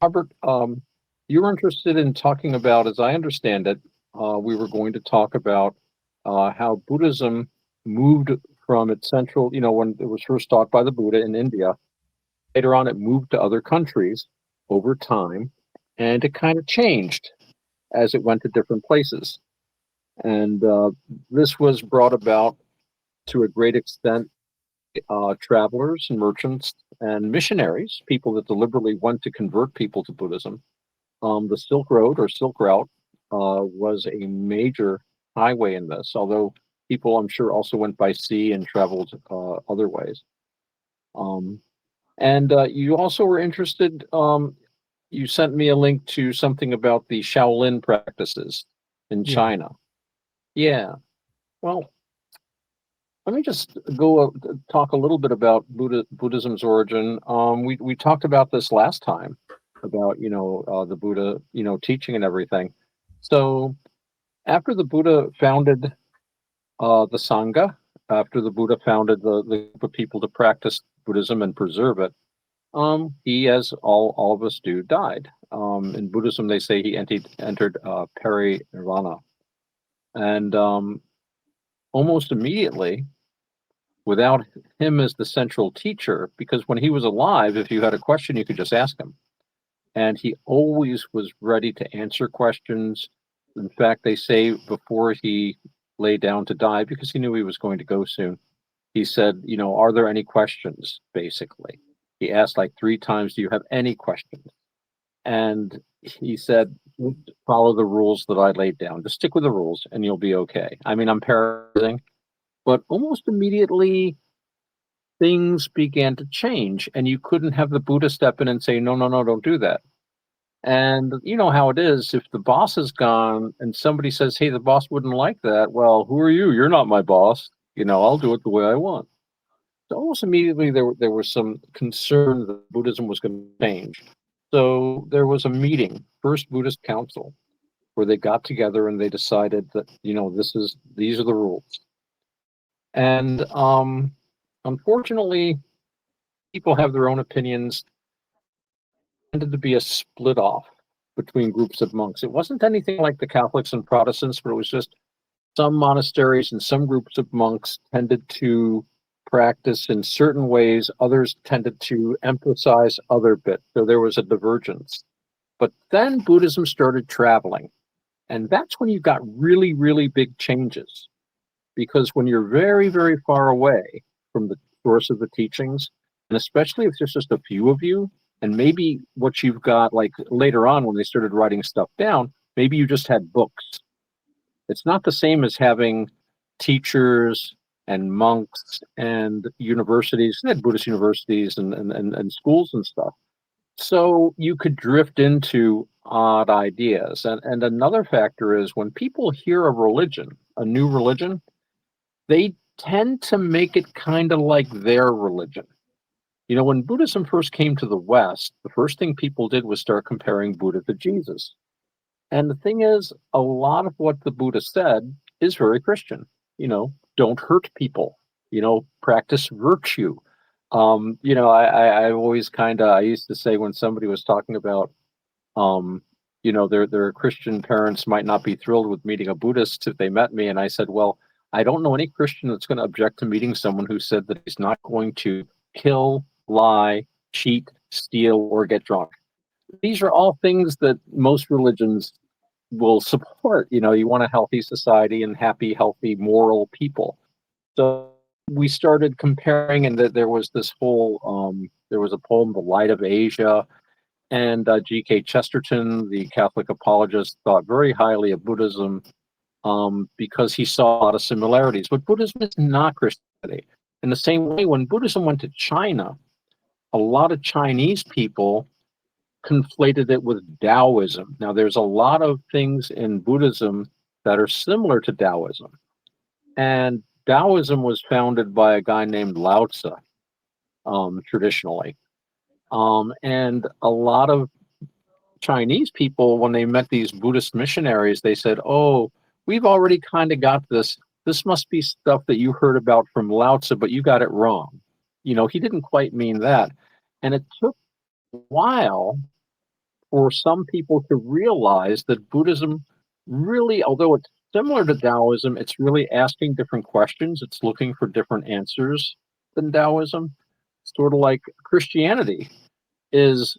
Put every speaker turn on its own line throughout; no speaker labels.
Robert, you were interested in talking about, as I understand it, we were going to talk about how Buddhism moved from its central, when it was first taught by the Buddha in India. Later on, it moved to other countries over time, and it kind of changed as it went to different places. And this was brought about to a great extent travelers and merchants and missionaries, people that deliberately went to convert people to Buddhism. The Silk Road or Silk Route was a major highway in this, although people, I'm sure, also went by sea and traveled other ways. Um, and you also were interested, you sent me a link to something about the Shaolin practices in
Yeah.
China. Yeah. Well, let me just go talk a little bit about Buddhism's origin. We talked about this last time about the Buddha teaching and everything. So after the Buddha founded the Sangha, after the Buddha founded the group of people to practice Buddhism and preserve it, he, as all of us do, died. In Buddhism, they say he entered peri-nirvana, and almost immediately, without him as the central teacher, because when he was alive, if you had a question, you could just ask him. And he always was ready to answer questions. In fact, they say before he lay down to die, because he knew he was going to go soon, he said, are there any questions, basically? He asked like three times, do you have any questions? And he said, follow the rules that I laid down. Just stick with the rules and you'll be okay. I mean, I'm paraphrasing, but almost immediately things began to change, and you couldn't have the Buddha step in and say, no, no, no, don't do that. And you know how it is, if the boss is gone and somebody says, hey, the boss wouldn't like that, well, who are you? You're not my boss. I'll do it the way I want. So almost immediately there was some concern that Buddhism was going to change. So there was a meeting, First Buddhist Council, where they got together and they decided that, these are the rules. And unfortunately, people have their own opinions. Tended to be a split off between groups of monks. It wasn't anything like the Catholics and Protestants, but it was just some monasteries and some groups of monks tended to practice in certain ways. Others tended to emphasize other bits. So there was a divergence. But then Buddhism started traveling. And that's when you got really, really big changes. Because when you're very, very far away from the source of the teachings, and especially if there's just a few of you, and maybe what you've got, like later on when they started writing stuff down, maybe you just had books. It's not the same as having teachers and monks and universities. They had Buddhist universities and schools and stuff. So you could drift into odd ideas. And another factor is when people hear a religion, a new religion, they tend to make it kind of like their religion. When Buddhism first came to the West, the first thing people did was start comparing Buddha to Jesus. And the thing is, a lot of what the Buddha said is very Christian. Don't hurt people, practice virtue. I always I used to say when somebody was talking about, their Christian parents might not be thrilled with meeting a Buddhist if they met me. And I said, well, I don't know any Christian that's going to object to meeting someone who said that he's not going to kill, lie, cheat, steal, or get drunk. These are all things that most religions will support. You want a healthy society and happy, healthy, moral people. So we started comparing, and that there was this whole, there was a poem, The Light of Asia, and G.K. Chesterton, the Catholic apologist, thought very highly of Buddhism because he saw a lot of similarities. But Buddhism is not Christianity. In the same way, when Buddhism went to China, a lot of Chinese people conflated it with Taoism. Now, there's a lot of things in Buddhism that are similar to Taoism. And Taoism was founded by a guy named Lao Tzu, traditionally. And a lot of Chinese people, when they met these Buddhist missionaries, they said, oh, we've already kind of got this. This must be stuff that you heard about from Lao Tzu, but you got it wrong. He didn't quite mean that. And it took a while for some people to realize that Buddhism really, although it's similar to Taoism, it's really asking different questions. It's looking for different answers than Taoism. Sort of like Christianity is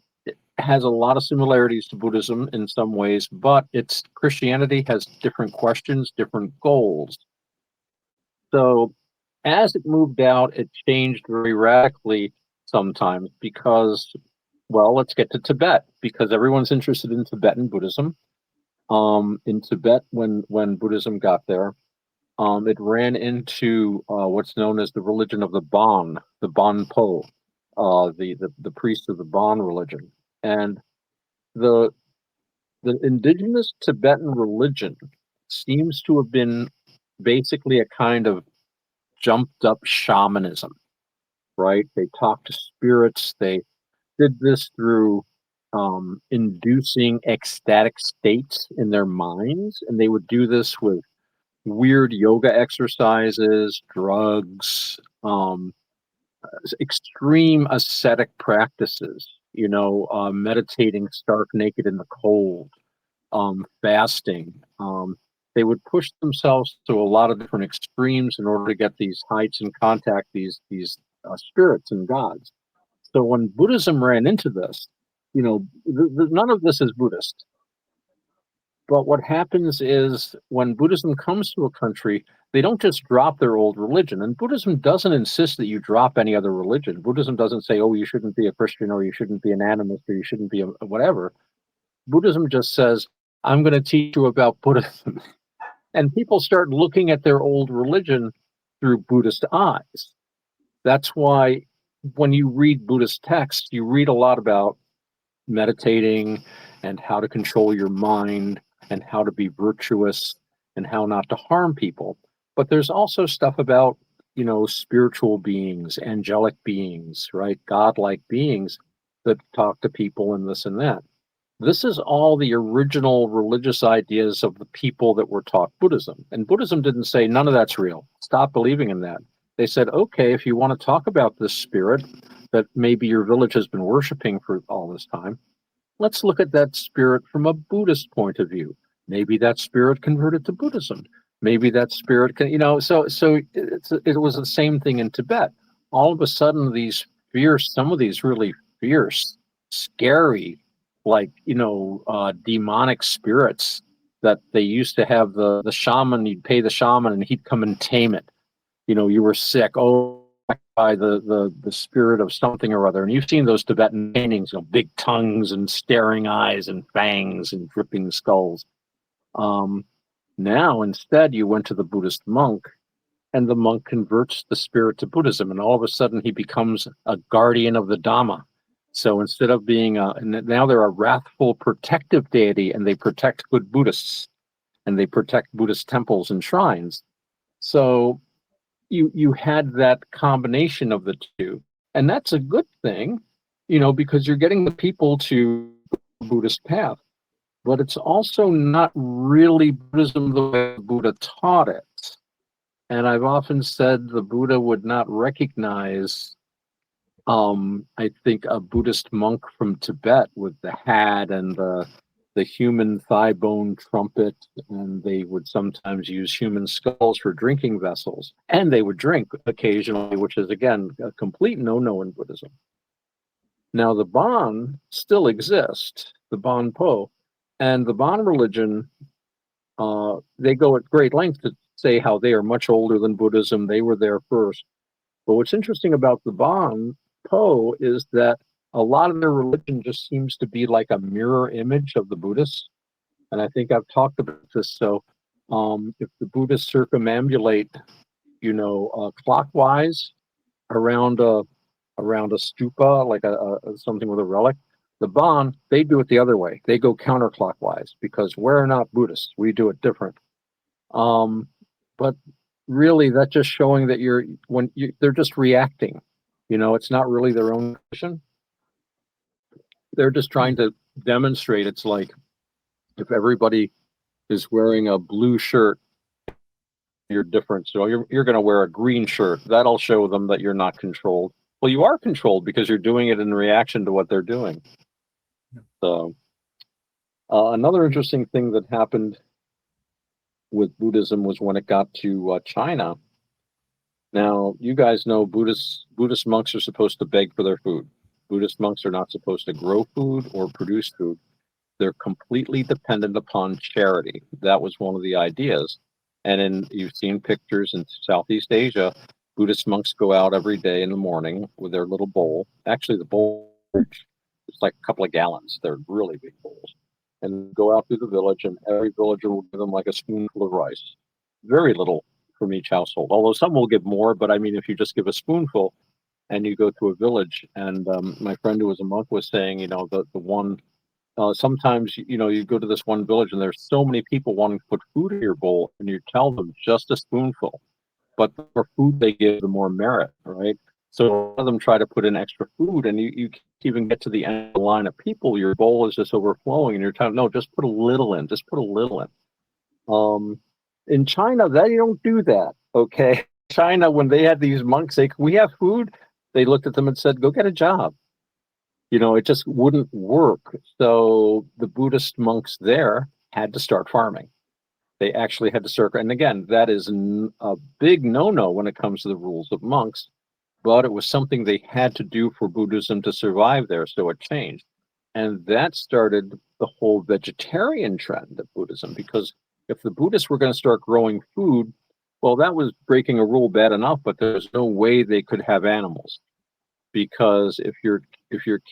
has a lot of similarities to Buddhism in some ways, but it's Christianity has different questions, different goals. So as it moved out, it changed very radically sometimes because, well, let's get to Tibet because everyone's interested in Tibetan Buddhism. In Tibet, when Buddhism got there, it ran into what's known as the religion of the Bon Po, the priests of the Bon religion, and the the indigenous Tibetan religion seems to have been basically a kind of jumped up shamanism, right? They talked to spirits. They did this through inducing ecstatic states in their minds, and they would do this with weird yoga exercises, drugs, extreme ascetic practices. Meditating stark naked in the cold, fasting. They would push themselves to a lot of different extremes in order to get these heights and contact these spirits and gods. So when Buddhism ran into this, none of this is Buddhist. But what happens is when Buddhism comes to a country, they don't just drop their old religion. And Buddhism doesn't insist that you drop any other religion. Buddhism doesn't say, oh, you shouldn't be a Christian or you shouldn't be an animist or you shouldn't be a whatever. Buddhism just says, I'm going to teach you about Buddhism. And people start looking at their old religion through Buddhist eyes. That's why when you read Buddhist texts, you read a lot about meditating and how to control your mind and how to be virtuous and how not to harm people. But there's also stuff about, spiritual beings, angelic beings, right? Godlike beings that talk to people and this and that. This is all the original religious ideas of the people that were taught Buddhism. And Buddhism didn't say none of that's real. Stop believing in that. They said, okay, if you want to talk about this spirit that maybe your village has been worshiping for all this time, let's look at that spirit from a Buddhist point of view. Maybe that spirit converted to Buddhism. Maybe that spirit can, it was the same thing in Tibet. All of a sudden, some of these really fierce, scary, like, demonic spirits that they used to have the shaman, you'd pay the shaman and he'd come and tame it. You were sick. Oh, by the spirit of something or other. And you've seen those Tibetan paintings, big tongues and staring eyes and fangs and dripping skulls. Now, instead, you went to the Buddhist monk, and the monk converts the spirit to Buddhism, and all of a sudden he becomes a guardian of the Dhamma. So instead of being and now they're a wrathful protective deity, and they protect good Buddhists, and they protect Buddhist temples and shrines. So you had that combination of the two, and that's a good thing, because you're getting the people to the Buddhist path. But it's also not really Buddhism the way the Buddha taught it. And I've often said the Buddha would not recognize, I think, a Buddhist monk from Tibet with the hat and the human thigh bone trumpet, and they would sometimes use human skulls for drinking vessels, and they would drink occasionally, which is, again, a complete no-no in Buddhism. Now, the Bon still exist, the Bon Po, and the Bon religion, they go at great length to say how they are much older than Buddhism. They were there first. But what's interesting about the Bon Po is that a lot of their religion just seems to be like a mirror image of the Buddhists. And I think I've talked about this. So if the Buddhists circumambulate, clockwise around a stupa, like a something with a relic, the Bon, they do it the other way. They go counterclockwise because we're not Buddhists. We do it different. But really, that's just showing that they're just reacting. It's not really their own vision. They're just trying to demonstrate. It's like if everybody is wearing a blue shirt, you're different. So you're going to wear a green shirt. That'll show them that you're not controlled. Well, you are controlled because you're doing it in reaction to what they're doing. So Another interesting thing that happened with Buddhism was when it got to China. Now, you guys know Buddhist monks are supposed to beg for their food. Buddhist monks are not supposed to grow food or produce food. They're completely dependent upon charity. That was one of the ideas. And you've seen pictures in Southeast Asia, Buddhist monks go out every day in the morning with their little bowl. Actually, the bowl it's like a couple of gallons. They're really big bowls. And go out through the village, and every villager will give them like a spoonful of rice. Very little from each household. Although some will give more, but I mean, if you just give a spoonful and you go to a village, and my friend who was a monk was saying, the one sometimes you go to this one village and there's so many people wanting to put food in your bowl, and you tell them just a spoonful, but the more food they give, the more merit, right? So a lot of them try to put in extra food, and you can't even get to the end of the line of people. Your bowl is just overflowing, and you're telling no, just put a little in, just put a little in. In China, they don't do that. Okay, China, when they had these monks say, "We have food," they looked at them and said, "Go get a job." It just wouldn't work. So the Buddhist monks there had to start farming. They actually had to start, and again, that is a big no-no when it comes to the rules of monks, but it was something they had to do for Buddhism to survive there, so it changed. And that started the whole vegetarian trend of Buddhism, because if the Buddhists were going to start growing food, well, that was breaking a rule bad enough, but there's no way they could have animals, because if you're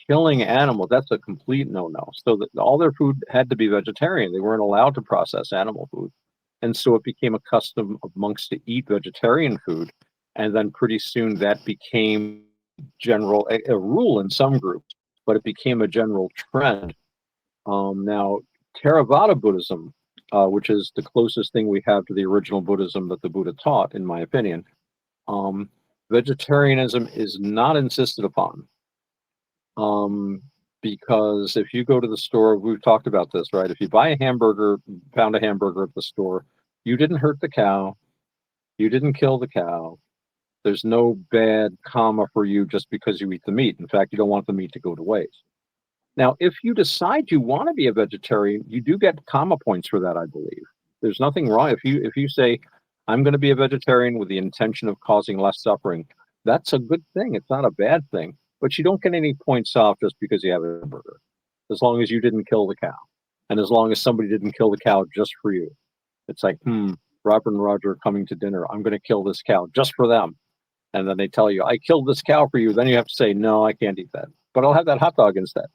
killing animals, that's a complete no-no. So that all their food had to be vegetarian. They weren't allowed to process animal food. And so it became a custom of monks to eat vegetarian food. And then pretty soon that became a rule in some groups, but it became a general trend. Now, Theravada Buddhism, which is the closest thing we have to the original Buddhism that the Buddha taught, in my opinion, um, vegetarianism is not insisted upon. Um, because if you go to the store, we've talked about this, right? If you buy a hamburger, pound a hamburger at the store, you didn't hurt the cow, you didn't kill the cow. There's no bad karma for you just because you eat the meat. In fact, you don't want the meat to go to waste. Now, if you decide you want to be a vegetarian, you do get karma points for that, I believe. There's nothing wrong if you say, I'm going to be a vegetarian with the intention of causing less suffering. That's a good thing. It's not a bad thing. But you don't get any points off just because you have a hamburger, as long as you didn't kill the cow, and as long as somebody didn't kill the cow just for you. It's like, Robert and Roger are coming to dinner. I'm going to kill this cow just for them. And then they tell you, I killed this cow for you. Then you have to say, no, I can't eat that, but I'll have that hot dog instead.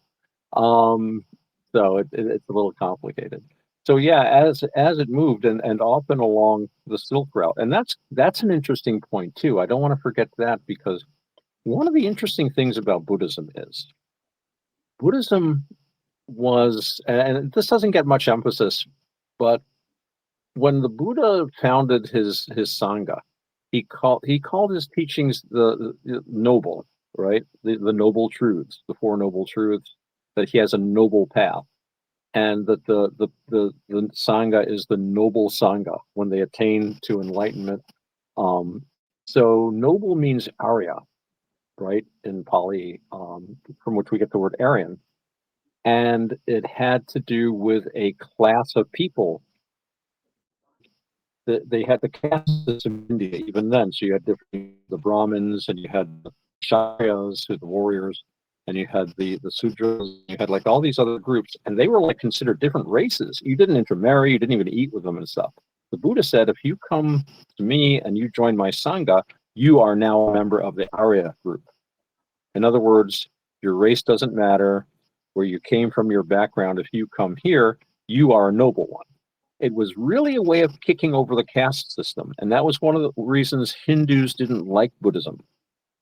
Um, so it's a little complicated. So yeah, as it moved and often along the Silk Route, and that's an interesting point too. I don't want to forget that, because one of the interesting things about Buddhism was, and this doesn't get much emphasis, but when the Buddha founded his Sangha, he called his teachings the noble, right? The noble truths, the four noble truths, that he has a noble path, and that the Sangha is the noble Sangha when they attain to enlightenment. Um, so noble means Arya, right, in Pali, from which we get the word Aryan, and it had to do with a class of people. They had the caste system in India even then. So you had the Brahmins, and you had the Kshatriyas, who are the warriors, and you had the Sudras. You had like all these other groups, and they were like considered different races. You didn't intermarry. You didn't even eat with them and stuff. The Buddha said, if you come to me and you join my Sangha, you are now a member of the Arya group. In other words, your race doesn't matter, where you came from, your background. If you come here, you are a noble one. It was really a way of kicking over the caste system. And that was one of the reasons Hindus didn't like Buddhism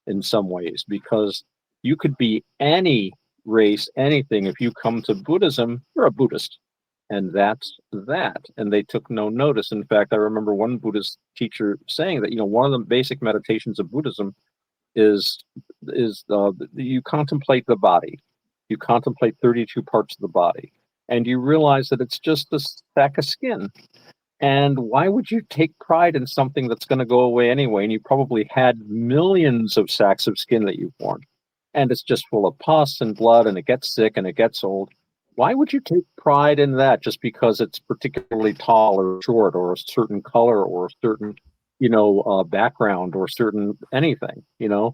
in some ways, because you could be any race, anything. If you come to Buddhism, you're a Buddhist. And that's that. And they took no notice. In fact, I remember one Buddhist teacher saying that, one of the basic meditations of Buddhism is you contemplate the body. You contemplate 32 parts of the body, and you realize that it's just a sack of skin. And why would you take pride in something that's going to go away anyway? And you probably had millions of sacks of skin that you've worn, and it's just full of pus and blood, and it gets sick and it gets old. Why would you take pride in that just because it's particularly tall or short or a certain color or a certain, background or certain anything?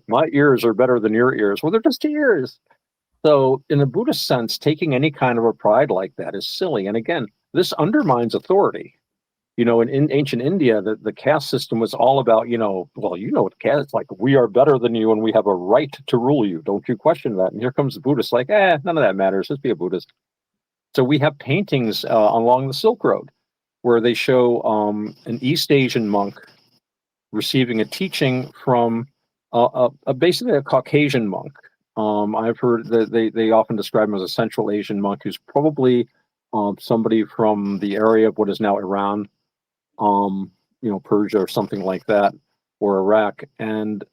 My ears are better than your ears. Well, they're just ears. So, in a Buddhist sense, taking any kind of a pride like that is silly. And again, this undermines authority. In ancient India, the caste system was all about, well, what caste, it's like, we are better than you and we have a right to rule you. Don't you question that. And here comes the Buddhist, like, none of that matters. Just be a Buddhist. So we have paintings along the Silk Road where they show an East Asian monk receiving a teaching from basically a Caucasian monk. I've heard that they often describe him as a Central Asian monk who's probably somebody from the area of what is now Iran, Persia or something like that, or Iraq. And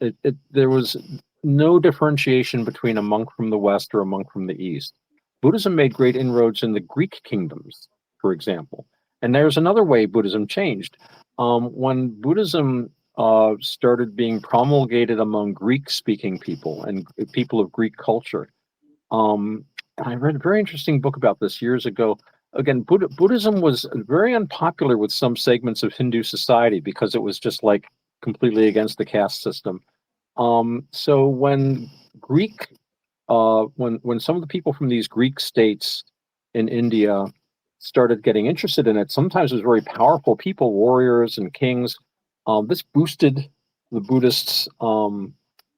there was no differentiation between a monk from the West or a monk from the East. Buddhism made great inroads in the Greek kingdoms, for example. And there's another way Buddhism changed. When Buddhism started being promulgated among Greek-speaking people and people of Greek culture, I read a very interesting book about this years ago. Again, Buddhism was very unpopular with some segments of Hindu society because it was just like completely against the caste system. So when when some of the people from these Greek states in India started getting interested in it, sometimes it was very powerful people, warriors and kings. This boosted the Buddhists'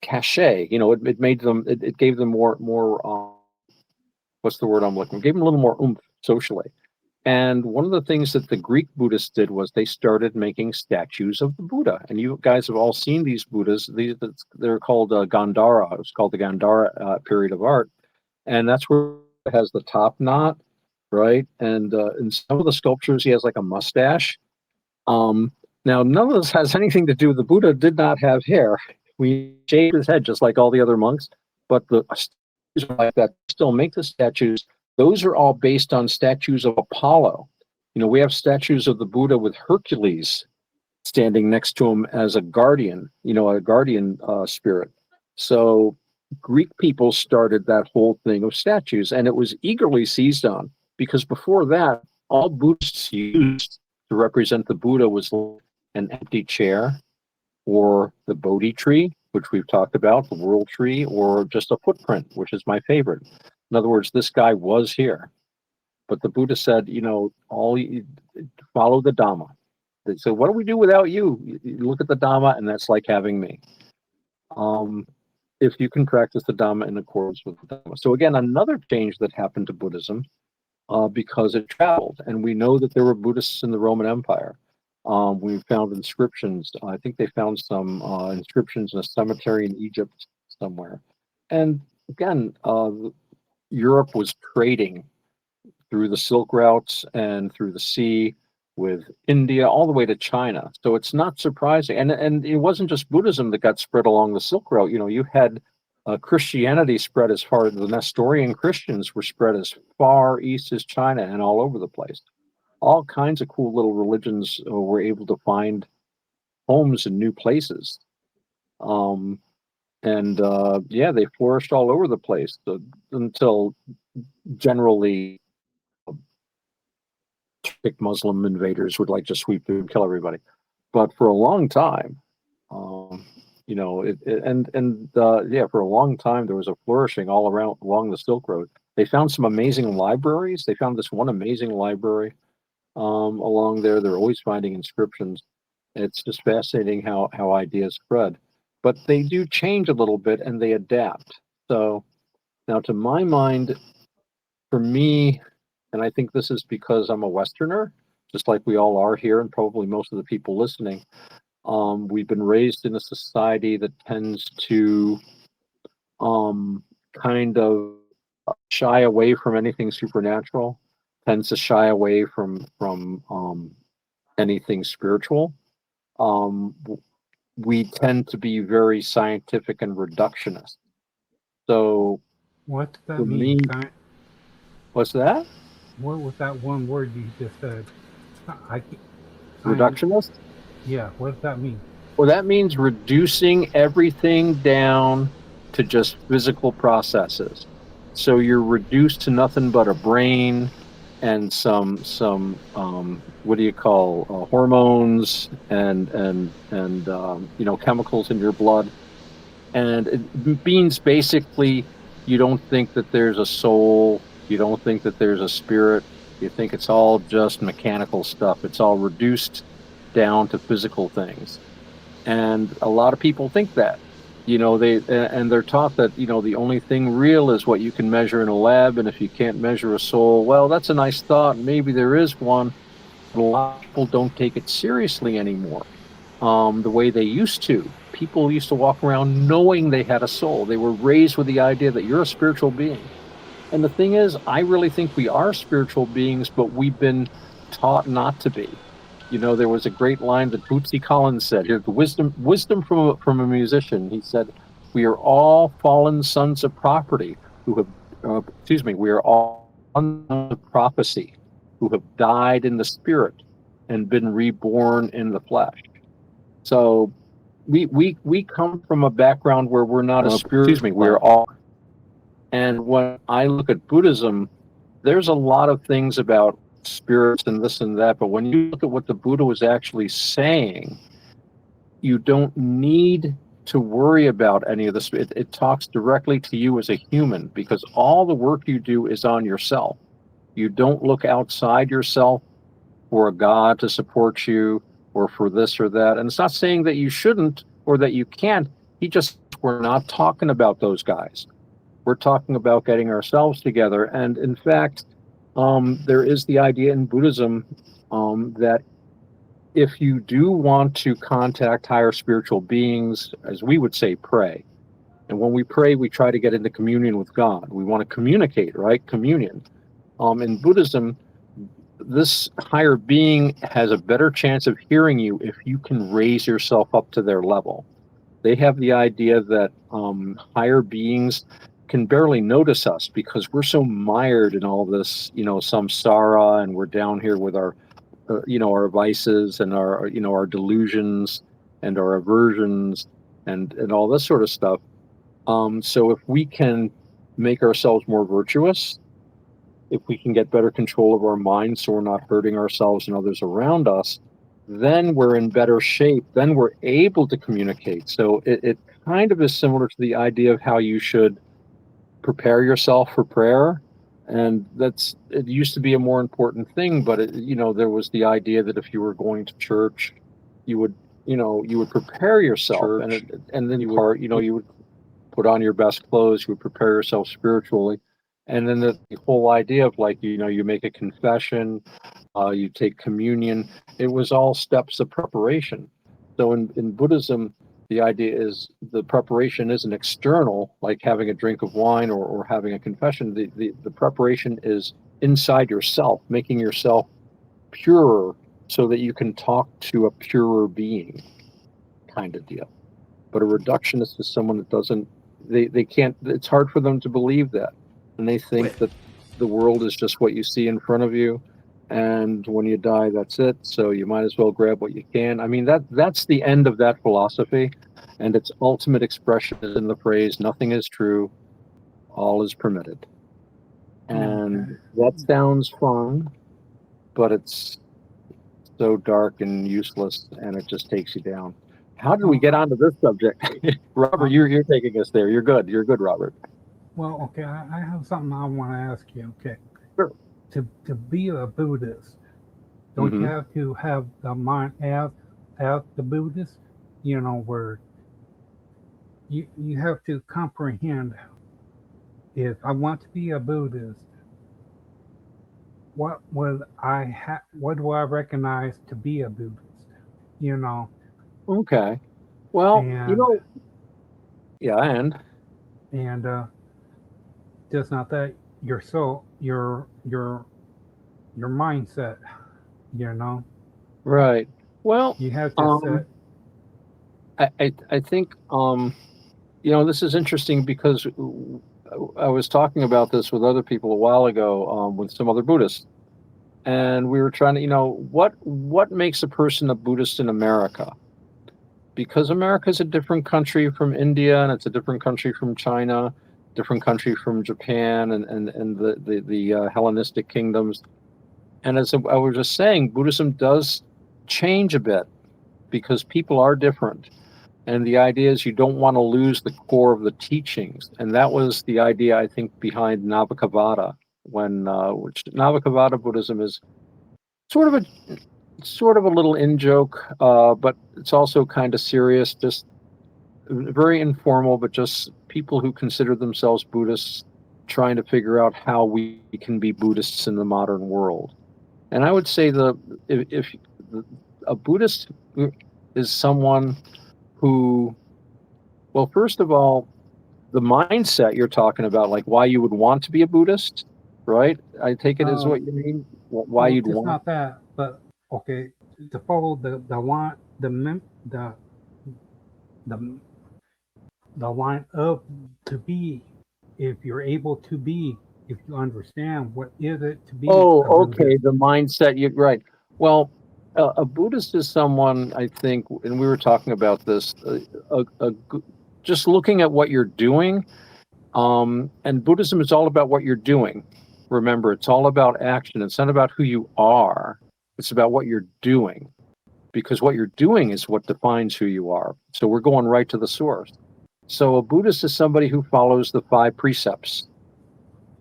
cachet. It made them. It gave them more. What's the word I'm looking for? Gave them a little more oomph socially. And one of the things that the Greek Buddhists did was they started making statues of the Buddha. And you guys have all seen these Buddhas. They're called Gandhara. It's called the Gandhara period of art. And that's where it has the top knot, right? And in some of the sculptures, he has like a mustache. Now, none of this has anything to do with the Buddha did not have hair. We shaved his head just like all the other monks. But the statues like that still make the statues. Those are all based on statues of Apollo. We have statues of the Buddha with Hercules standing next to him as a guardian, a guardian spirit. So Greek people started that whole thing of statues, and it was eagerly seized on because before that, all Buddhists used to represent the Buddha was an empty chair or the Bodhi tree, which we've talked about, the world tree, or just a footprint, which is my favorite. In other words, this guy was here. But the Buddha said, follow the Dhamma. They said, what do we do without you? You look at the Dhamma, and that's like having me. If you can practice the Dhamma in accordance with the Dhamma. So again, another change that happened to Buddhism because it traveled. And we know that there were Buddhists in the Roman Empire. We found inscriptions. I think they found some inscriptions in a cemetery in Egypt somewhere. And again, Europe was trading through the Silk routes and through the sea with India all the way to China. So it's not surprising. And it wasn't just Buddhism that got spread along the Silk Route. You had Christianity spread as far as the Nestorian Christians were spread as far east as China and all over the place. All kinds of cool little religions were able to find homes in new places. They flourished all over the place until generally Muslim invaders would like to sweep through and kill everybody. But for a long time, for a long time there was a flourishing all around along the Silk Road. They found some amazing libraries. They found this one amazing library along there. They're always finding inscriptions. It's just fascinating how ideas spread. But they do change a little bit and they adapt. So now to my mind, for me, and I think this is because I'm a Westerner, just like we all are here, and probably most of the people listening. We've been raised in a society that tends to kind of shy away from anything supernatural, tends to shy away from anything spiritual. We tend to be very scientific and reductionist. So,
What does that
for
mean?
me, what's that?
What was that one word you just said? I, science.
Reductionist?
Yeah, what does that mean?
Well, that means reducing everything down to just physical processes. So you're reduced to nothing but a brain and some what do you call hormones and chemicals in your blood. And it means basically you don't think that there's a soul, you don't think that there's a spirit, you think it's all just mechanical stuff. It's all reduced down to physical things. And a lot of people think that. And they're taught that, the only thing real is what you can measure in a lab, and if you can't measure a soul, well, that's a nice thought. Maybe there is one, but a lot of people don't take it seriously anymore the way they used to. People used to walk around knowing they had a soul. They were raised with the idea that you're a spiritual being. And the thing is, I really think we are spiritual beings, but we've been taught not to be. There was a great line that Bootsy Collins said. Here's the wisdom from a musician. He said, "We are all fallen sons of property who have, we are all sons of prophecy who have died in the spirit and been reborn in the flesh." So we come from a background where we're not a spiritual. We're all. And when I look at Buddhism, there's a lot of things about spirits and this and that, but when you look at what the Buddha was actually saying, you don't need to worry about any of this. It talks directly to you as a human, because all the work you do is on yourself. You don't look outside yourself for a God to support you or for this or that. And it's not saying that you shouldn't or that you can't. We're not talking about those guys. We're talking about getting ourselves together. And in fact, there is the idea in Buddhism that if you do want to contact higher spiritual beings, as we would say, pray. And when we pray, we try to get into communion with God. We want to communicate, right? Communion. In Buddhism, this higher being has a better chance of hearing you if you can raise yourself up to their level. They have the idea that higher beings can barely notice us because we're so mired in all this, samsara, and we're down here with our vices and our delusions and our aversions and all this sort of stuff. So if we can make ourselves more virtuous, if we can get better control of our minds so we're not hurting ourselves and others around us, then we're in better shape. Then we're able to communicate. So it kind of is similar to the idea of how you should prepare yourself for prayer. And it used to be a more important thing, but there was the idea that if you were going to church, you would prepare yourself, and then you would put on your best clothes, you would prepare yourself spiritually. And then the whole idea of you make a confession, you take communion, it was all steps of preparation. So in Buddhism, the idea is the preparation isn't external, like having a drink of wine or having a confession. The preparation is inside yourself, making yourself purer so that you can talk to a purer being, kind of deal. But a reductionist is someone that doesn't, they can't, it's hard for them to believe that. And they think that the world is just what you see in front of you. And when you die, that's it. So you might as well grab what you can. I mean, that's the end of that philosophy. And its ultimate expression is in the phrase, nothing is true, all is permitted. And that sounds fun, but it's so dark and useless, and it just takes you down. How did we get onto this subject? Robert, you're taking us there. You're good, Robert.
Well, okay, I have something I want to ask you. Okay,
Sure.
To be a Buddhist, don't you have to have the mind as the Buddhist? Where you have to comprehend, if I want to be a Buddhist, what do I recognize to be a Buddhist?
Okay. Well,
and
yeah,
and just not that your soul, your mindset,
right. Well,
you have to set.
I think this is interesting because I was talking about this with other people a while ago with some other Buddhists, and we were trying to what makes a person a Buddhist in America, because America is a different country from India and it's a different country from China. different country from Japan and the Hellenistic kingdoms. And as I was just saying, Buddhism does change a bit because people are different. And the idea is you don't want to lose the core of the teachings. And that was the idea, I think, behind Navakavada, which Navakavada Buddhism is sort of a little in joke, but it's also kind of serious, just very informal, but just people who consider themselves Buddhists trying to figure out how we can be Buddhists in the modern world. And I would say if a Buddhist is someone who, well, first of all, the mindset you're talking about, like why you would want to be a Buddhist, right? I take it as
Uh,
what you mean. Why
well,
you'd
it's
want.
not that, but okay, to follow the line, the the line up to be, if you're able to be, if you understand what is it to be a
Oh, okay.
Buddhist.
The mindset. You right. Well, a Buddhist is someone, I think, and we were talking about this. Just looking at what you're doing, and Buddhism is all about what you're doing. Remember, it's all about action. It's not about who you are. It's about what you're doing, because what you're doing is what defines who you are. So we're going right to the source. So a Buddhist is somebody who follows the five precepts.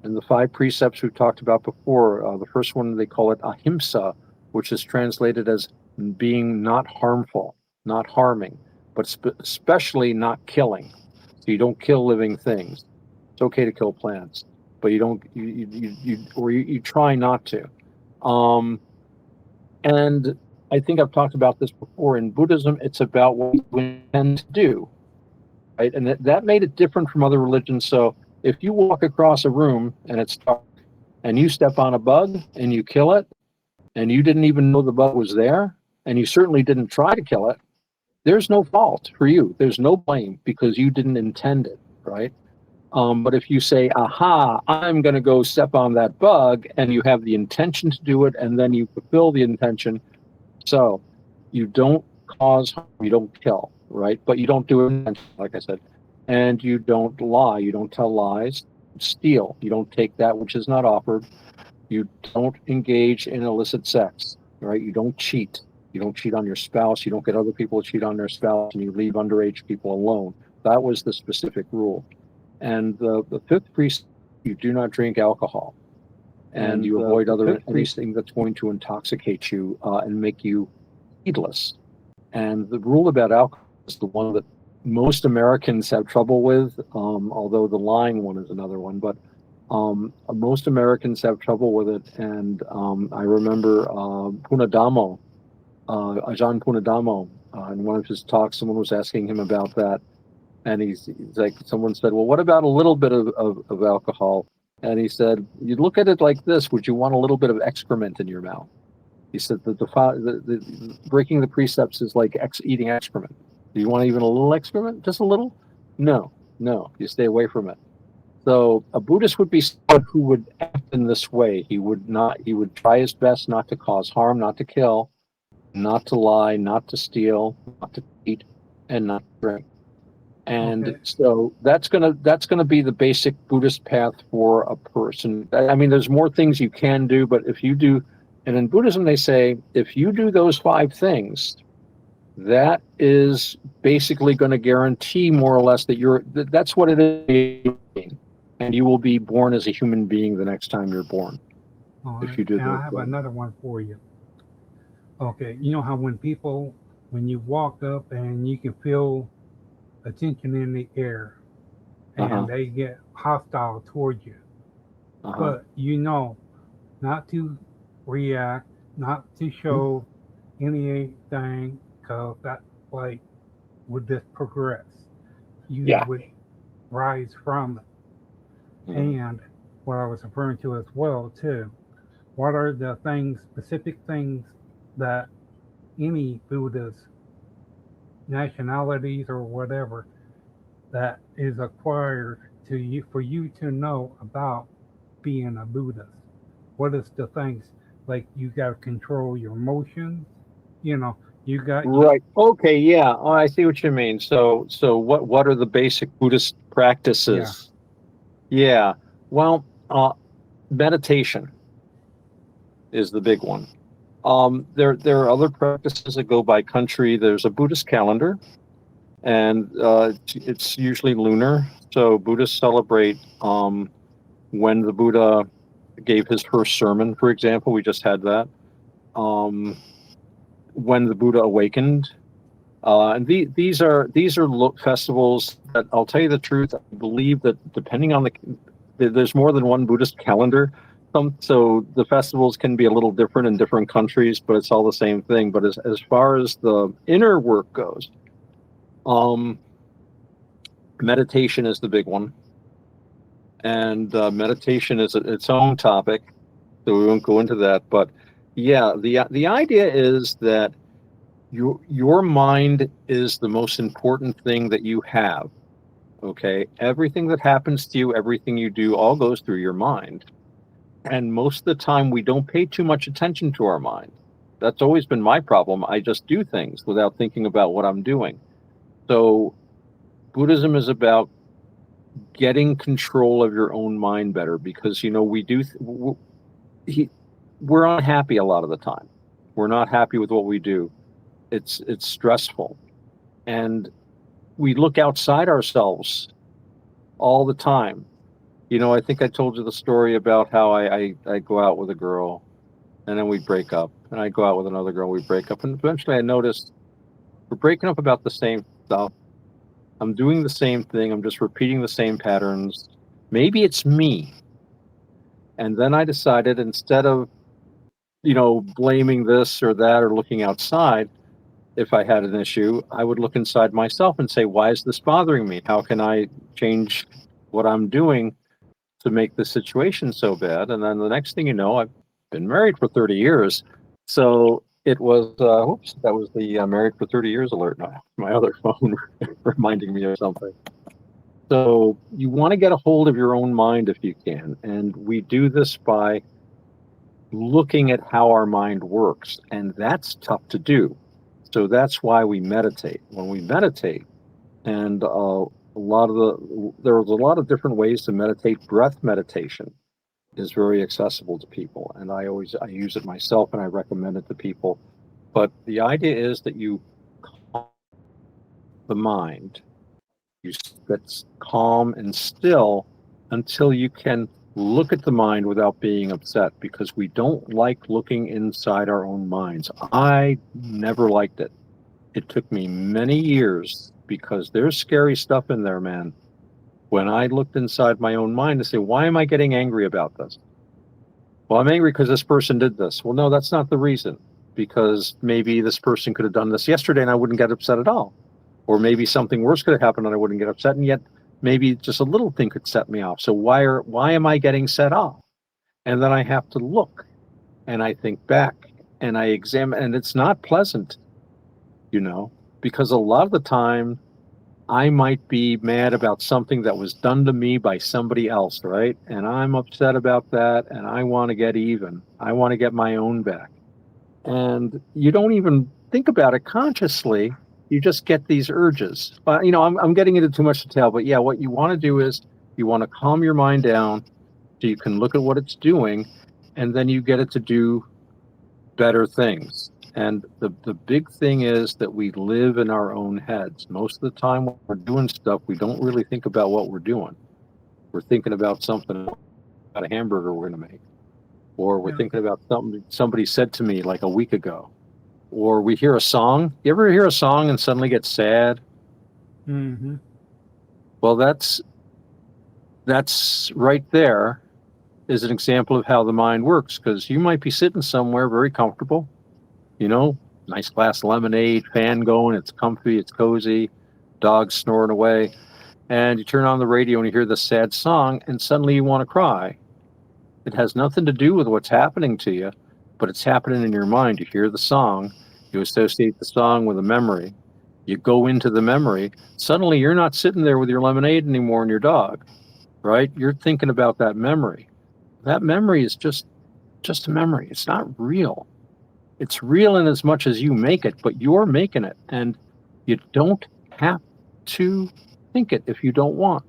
And the five precepts we've talked about before, the first one, they call it ahimsa, which is translated as being not harmful, not harming, but especially not killing. So you don't kill living things. It's okay to kill plants, but you don't, you try not to. Um, and I think I've talked about this before. In Buddhism, it's about what you intend to do, right? And that made it different from other religions. So if you walk across a room and it's dark and you step on a bug and you kill it and you didn't even know the bug was there and you certainly didn't try to kill it, there's no fault for you. There's no blame because you didn't intend it, right? But if you say, aha, I'm going to go step on that bug, and you have the intention to do it, and then you fulfill the intention, so you don't cause harm, you don't kill, right? But you don't do it intentionally, like I said. And you don't lie, you don't tell lies, steal, you don't take that which is not offered, you don't engage in illicit sex, right? You don't cheat. You don't cheat on your spouse, you don't get other people to cheat on their spouse, and you leave underage people alone. That was the specific rule. And the fifth precept, you do not drink alcohol, and you avoid anything that's going to intoxicate you and make you heedless. And the rule about alcohol is the one that most Americans have trouble with, although the lying one is another one. But most Americans have trouble with it. And I remember Punadamo, Ajahn Punadamo, in one of his talks, someone was asking him about that. And he's like, someone said, well, what about a little bit of alcohol? And he said, you look at it like this: would you want a little bit of excrement in your mouth? He said that the breaking the precepts is like eating excrement. Do you want even a little excrement? Just a little? No, no, you stay away from it. So a Buddhist would be someone who would act in this way. He would not. He would try his best not to cause harm, not to kill, not to lie, not to steal, not to cheat, and not to drink. And
Okay.
so that's gonna be the basic Buddhist path for a person. I mean, there's more things you can do, but if you do, and in Buddhism they say if you do those five things, that is basically going to guarantee more or less that's what it is, and you will be born as a human being the next time you're born
All
if
right.
you do
And
those
I have
things.
another one for you. Okay. You know how when you walk up and you can feel attention in the air
Uh huh.
and they get hostile towards you,
Uh huh.
but you know not to react, not to show anything, because that, like, would this progress? You
Yeah.
would rise from it.
Mhm.
And what I was referring to as well too, what are the things, specific things that any Buddhist nationalities or whatever that is acquired to you for you to know about being a Buddhist? What is the things, like you got to control your emotions? You know, you got you.
Right. Okay. Yeah. Oh, I see what you mean. So what are the basic Buddhist
Yeah.
practices? Yeah. Well, meditation is the big one. There are other practices that go by country. There's a Buddhist calendar, and it's usually lunar. So Buddhists celebrate when the Buddha gave his first sermon, for example. We just had that. Um, when the Buddha awakened, and these are festivals that I'll tell you the truth. I believe that depending on there's more than one Buddhist calendar. So the festivals can be a little different in different countries, but it's all the same thing. But as far as the inner work goes, um, meditation is the big one, and meditation is its own topic, so we won't go into that. But yeah, the idea is that your mind is the most important thing that you have. Okay, everything that happens to you, everything you do, all goes through your mind. And most of the time, we don't pay too much attention to our mind. That's always been my problem. I just do things without thinking about what I'm doing. So, Buddhism is about getting control of your own mind better because, we do, we're unhappy a lot of the time. We're not happy with what we do. It's stressful. And we look outside ourselves all the time. I think I told you the story about how I go out with a girl and then we break up. And I go out with another girl, we break up. And eventually I noticed we're breaking up about the same stuff. I'm doing the same thing. I'm just repeating the same patterns. Maybe it's me. And then I decided instead of, blaming this or that or looking outside, if I had an issue, I would look inside myself and say, why is this bothering me? How can I change what I'm doing to make the situation so bad? And then the next thing you know, I've been married for 30 years. So it was, whoops, that was the married for 30 years alert. No, my other phone reminding me of something. So you want to get a hold of your own mind if you can. And we do this by looking at how our mind works. And that's tough to do. So that's why we meditate. When we meditate, and there's a lot of different ways to meditate. Breath meditation is very accessible to people, and I use it myself, and I recommend it to people. But the idea is that you calm the mind, you get calm and still until you can look at the mind without being upset, because we don't like looking inside our own minds. I never liked it. It took me many years because there's scary stuff in there, man. When I looked inside my own mind and say, why am I getting angry about this? Well, I'm angry because this person did this. Well, no, that's not the reason. Because maybe this person could have done this yesterday and I wouldn't get upset at all. Or maybe something worse could have happened and I wouldn't get upset. And yet maybe just a little thing could set me off. So why am I getting set off? And then I have to look and I think back and I examine, and it's not pleasant, because a lot of the time I might be mad about something that was done to me by somebody else, right? And I'm upset about that and I want to get even. I want to get my own back. And you don't even think about it consciously. You just get these urges. I'm getting into too much detail, but yeah, what you want to do is you want to calm your mind down so you can look at what it's doing, and then you get it to do better things. And the big thing is that we live in our own heads. Most of the time when we're doing stuff, we don't really think about what we're doing. We're thinking about something, about a hamburger we're going to make, or we're
Yeah.
thinking about something somebody said to me like a week ago, or we hear a song. You ever hear a song and suddenly get sad?
Mm-hmm.
Well, that's right there is an example of how the mind works, because you might be sitting somewhere very comfortable, nice glass of lemonade, fan going, it's comfy, it's cozy, dogs snoring away, and you turn on the radio and you hear this sad song and suddenly you want to cry. It has nothing to do with what's happening to you, but it's happening in your mind. You hear the song, you associate the song with a memory, you go into the memory, suddenly you're not sitting there with your lemonade anymore and your dog, right? You're thinking about that memory. That memory is just a memory. It's not real. It's real in as much as you make it, but you're making it. And you don't have to think it if you don't want.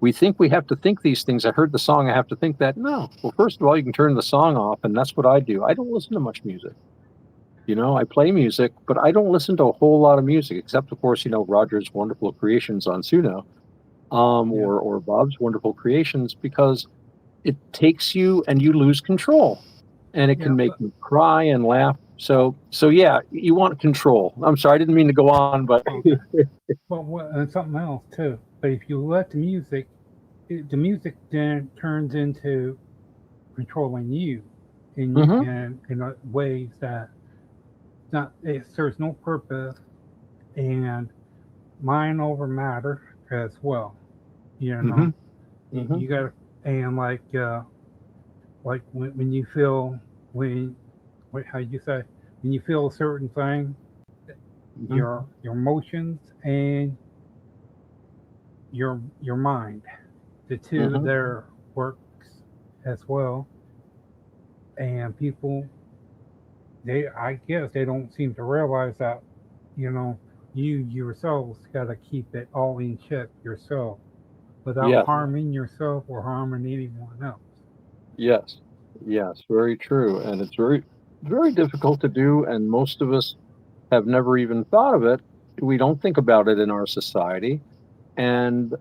we think we have to think these things. I heard the song, I have to think that. No. Well, first of all, you can turn the song off, and that's what I do. I don't listen to much music. I play music, but I don't listen to a whole lot of music, except, of course, Roger's wonderful creations on Suno,
Yeah.
or Bob's wonderful creations, because it takes you and you lose control, and it
Yeah.
can make
But
you cry and laugh. So yeah, you want control. I'm sorry, I didn't mean to go on, but
okay. But and something else too. But if you let the music then turns into controlling you
hmm
in ways that not it serves no purpose, and mind over matter as well. You know,
hmm hmm
you got and like when you feel when how you say when you feel a certain thing,
hmm
your emotions and your mind, the two
hmm
there works as well. And people, they I guess they don't seem to realize that, you know, you yourselves got to keep it all in check yourself without
yes,
harming yourself or harming anyone else.
yes, yes, very true, and it's very difficult to do, and most of us have never even thought of it. We don't think about it in our society, and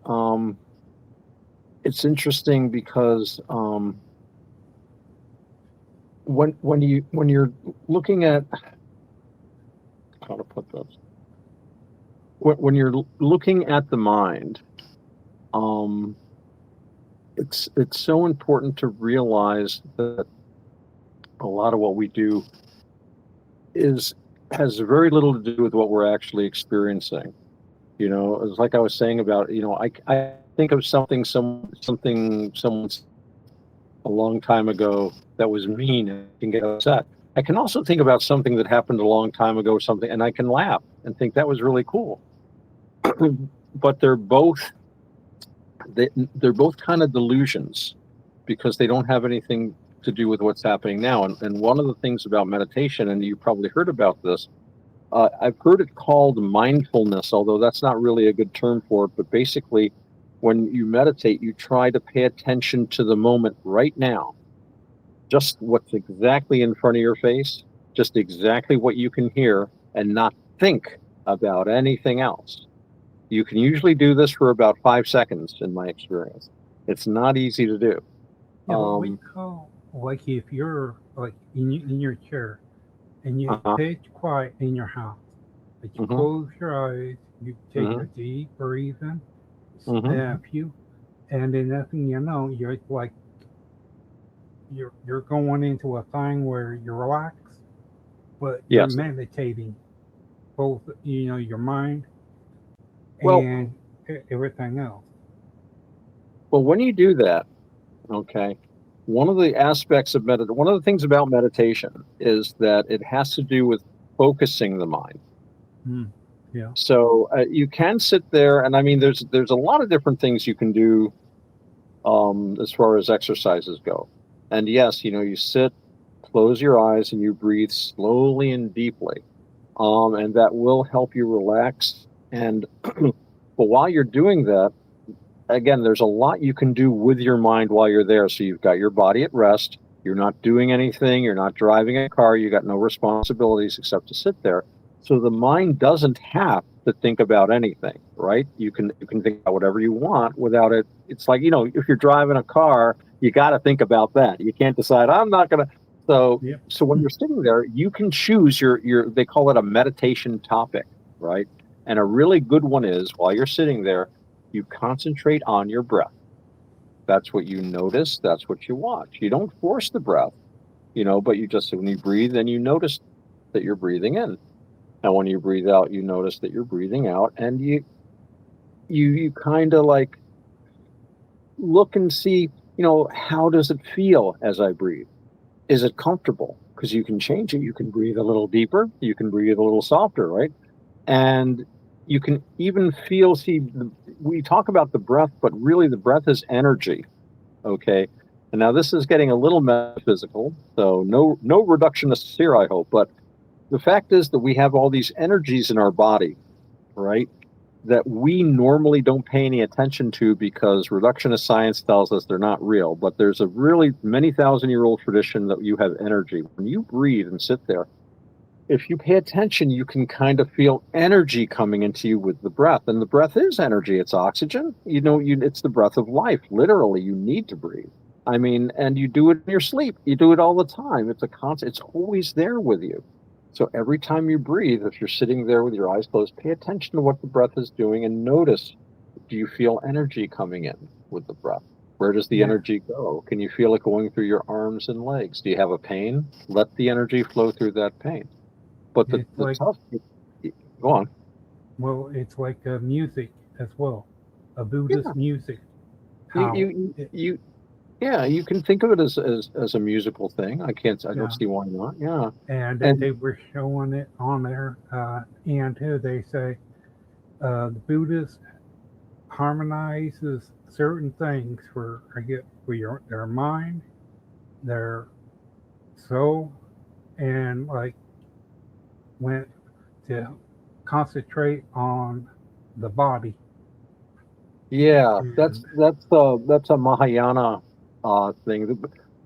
it's interesting because when you're looking at how to put this, when you're looking at the mind, um, it's so important to realize that a lot of what we do is has very little to do with what we're actually experiencing. It's like I was saying about, I think of something someone said a long time ago that was mean and I can get upset. I can also think about something that happened a long time ago or something, and I can laugh and think that was really cool. But they're both kind of delusions because they don't have anything to do with what's happening now. And one of the things about meditation, and you probably heard about this, I've heard it called mindfulness, although that's not really a good term for it. But basically, when you meditate, you try to pay attention to the moment right now, just what's exactly in front of your face, just exactly what you can hear, and not think about anything else. You can usually do this for about 5 seconds, in my experience. It's not easy to do.
Yeah, but what you
Um,
call like if you're like in your chair and you
uh-huh.
pitch quiet in your house, but you
hmm
close your eyes, you take a
hmm
deep breath in,
hmm
and you, and then nothing you know, you're like you're going into a thing where you're relaxed, but you're
Yes.
meditating both your mind
Well,
and everything else.
well, when you do that, okay, one of the things about meditation is that it has to do with focusing the mind.
Mm. Yeah.
So you can sit there, and I mean, there's a lot of different things you can do as far as exercises go. And yes, you sit, close your eyes, and you breathe slowly and deeply, and that will help you relax. And but while you're doing that, again, there's a lot you can do with your mind while you're there. So you've got your body at rest. You're not doing anything. You're not driving a car. You got no responsibilities except to sit there. So the mind doesn't have to think about anything, right? You can think about whatever you want without it. It's like, if you're driving a car, you got to think about that. You can't decide I'm not going to. So
Yep.
so when you're sitting there, you can choose your they call it a meditation topic, right? And a really good one is while you're sitting there, you concentrate on your breath. That's what you notice. That's what you watch. You don't force the breath, but you just, when you breathe, then you notice that you're breathing in. And when you breathe out, you notice that you're breathing out. And you kind of like look and see, how does it feel as I breathe? Is it comfortable? Because you can change it. You can breathe a little deeper. You can breathe a little softer, right? And you can even feel, see, we talk about the breath, but really the breath is energy. Okay. And now this is getting a little metaphysical, so no reductionists here, I hope. But the fact is that we have all these energies in our body, right? that we normally don't pay any attention to because reductionist science tells us they're not real. But there's a really many thousand-year-old tradition that you have energy. When you breathe and sit there, if you pay attention, you can kind of feel energy coming into you with the breath. And the breath is energy. It's oxygen. It's the breath of life. Literally, you need to breathe. I mean, and you do it in your sleep. You do it all the time. It's a constant. It's always there with you. So every time you breathe, if you're sitting there with your eyes closed, pay attention to what the breath is doing and notice, do you feel energy coming in with the breath? Where does the
Yeah.
energy go? Can you feel it going through your arms and legs? Do you have a pain? Let the energy flow through that pain. But
It's
the
like,
tough, go on.
well, it's like music as well, a
Yeah,
Buddhist music.
you,
How,
you,
it,
you, yeah, you can think of it as a musical thing. I don't
yeah.
see why not. Yeah.
And
And
they were showing it on there. And too, they say the Buddhist harmonizes certain things for, I get, for their mind, their soul, and like went to concentrate on the body.
yeah,
And
that's a Mahayana thing.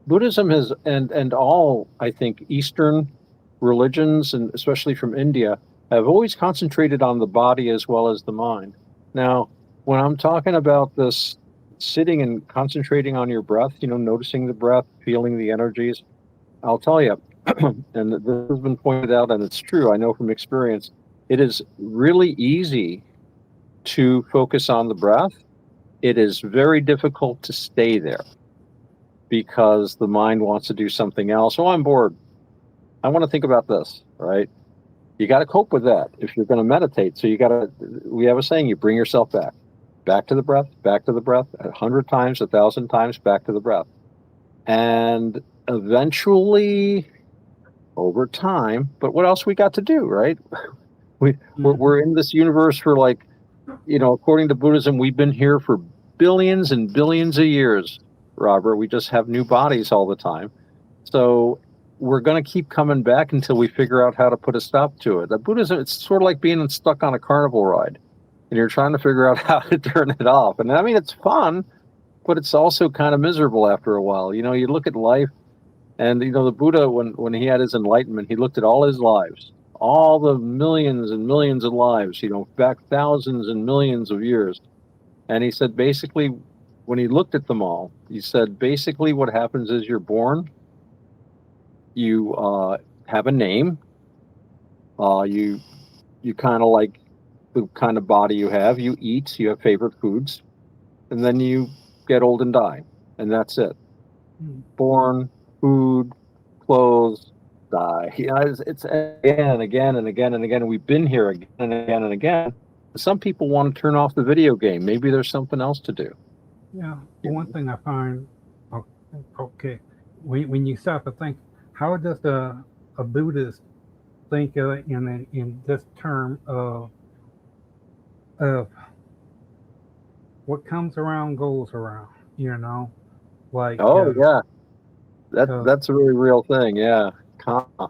Buddhism has and all I think Eastern religions and especially from India have always concentrated on the body as well as the mind. Now, when I'm talking about this sitting and concentrating on your breath, noticing the breath, feeling the energies, I'll tell you, and this has been pointed out, and it's true. I know from experience, it is really easy to focus on the breath. It is very difficult to stay there because the mind wants to do something else. Oh, I'm bored. I want to think about this, right? You got to cope with that if you're going to meditate. So we have a saying, you bring yourself back to the breath, back to the breath, 100 times, 1,000 times, back to the breath. And eventually, over time, but what else we got to do, right?
mhm,
We're in this universe for like, according to Buddhism, we've been here for billions and billions of years, Robert. We just have new bodies all the time. So we're going to keep coming back until we figure out how to put a stop to it. The Buddhism, it's sort of like being stuck on a carnival ride and you're trying to figure out how to turn it off. And I mean, it's fun, but it's also kind of miserable after a while. You look at life and, the Buddha, when he had his enlightenment, he looked at all his lives, all the millions and millions of lives, back thousands and millions of years. And he said, basically, when he looked at them all, he said, basically, what happens is you're born, you have a name, you kind of like the kind of body you have, you eat, you have favorite foods, and then you get old and die, and that's it.
mhm.
Born, food, clothes, die. It's again and again and again and again. And we've been here again and again and again. Some people want to turn off the video game. Maybe there's something else to do.
Yeah.
You
Well, one
know?
thing I find, o- okay, when you stop and think, how does a Buddhist think of it in this term of what comes around goes around? You know, like,
Oh yeah,
cause
that's a really real thing. Yeah, karma.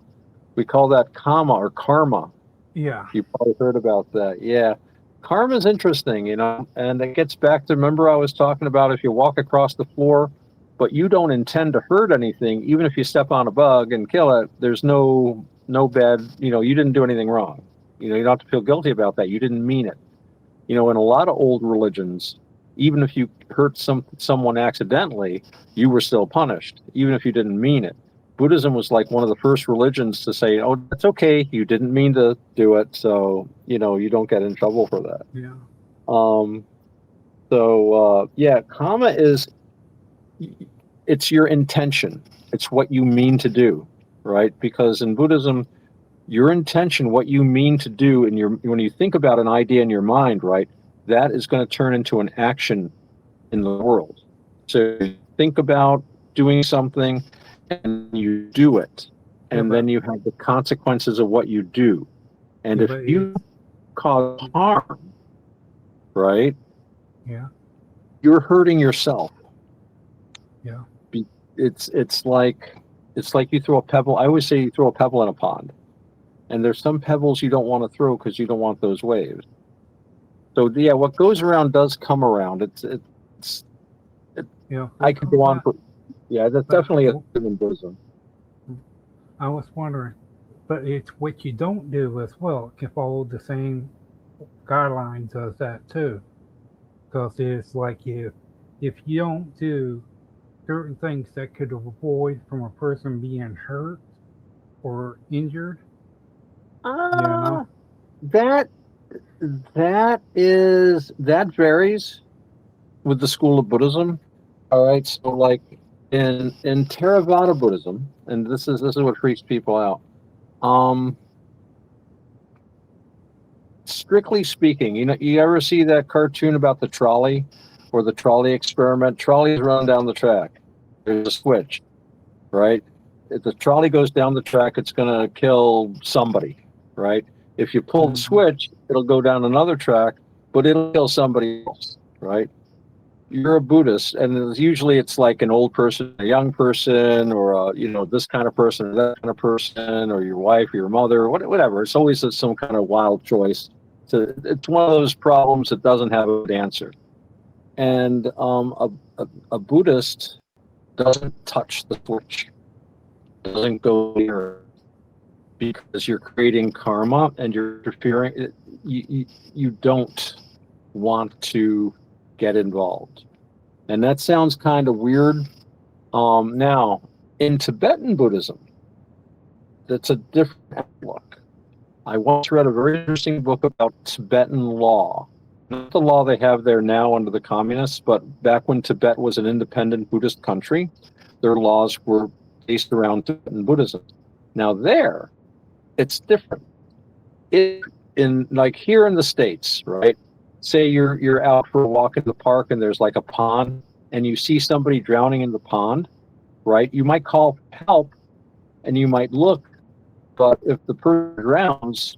We call that karma or karma.
yeah,
You probably heard about that. Yeah. Karma is interesting, and it gets back to, remember I was talking about if you walk across the floor, but you don't intend to hurt anything, even if you step on a bug and kill it, there's no bad, you didn't do anything wrong. You don't have to feel guilty about that. You didn't mean it. In a lot of old religions, even if you hurt someone accidentally, you were still punished, even if you didn't mean it. Buddhism was like one of the first religions to say, "Oh, that's okay. You didn't mean to do it, so you don't get in trouble for that."
yeah,
Um, yeah, karma is it's your intention. It's what you mean to do, right? Because in Buddhism, your intention, what you mean to do, and when you think about an idea in your mind, right, that is going to turn into an action in the world. So you think about doing something and you do it,
yeah,
and then you have the consequences of what you do. And if
but
you
it's
cause harm, right,
yeah,
you're hurting yourself.
yeah,
It's like you throw a pebble. I always say you throw a pebble in a pond, and there's some pebbles you don't want to throw because you don't want those waves. So yeah, what goes around does come around. It's it, I
But,
could go on,
but,
but yeah, that's
but
definitely a thing in Buddhism.
I was wondering, but it's what you don't do as well can follow the same guidelines as that too. Because it's like if you don't do certain things that could avoid from a person being hurt or injured, you know.
Uh, that that varies with the school of Buddhism. All right, so like in Theravada Buddhism, and this is what freaks people out. Um, Strictly speaking, you ever see that cartoon about the trolley or the trolley experiment? Trolleys run down the track. There's a switch, right? If the trolley goes down the track, it's going to kill somebody, right? If you pull the
Hmm.
switch, it'll go down another track, but it'll kill somebody else, right? You're a Buddhist, and usually it's like an old person, a young person, or this kind of person, or that kind of person, or your wife, or your mother, whatever. It's always some kind of wild choice. So it's one of those problems that doesn't have a good answer. And a Buddhist doesn't touch the switch, doesn't go near it, because you're creating karma and you're interfering. You don't want to get involved. And that sounds kind of weird. Now, in Tibetan Buddhism, that's a different outlook. I once read a very interesting book about Tibetan law. Not the law they have there now under the communists, but back when Tibet was an independent Buddhist country, their laws were based around Tibetan Buddhism. Now there, it's different. It, in like here in the States, right? Say you're out for a walk in the park and there's like a pond and you see somebody drowning in the pond, right? You might call for help and you might look, but if the person drowns,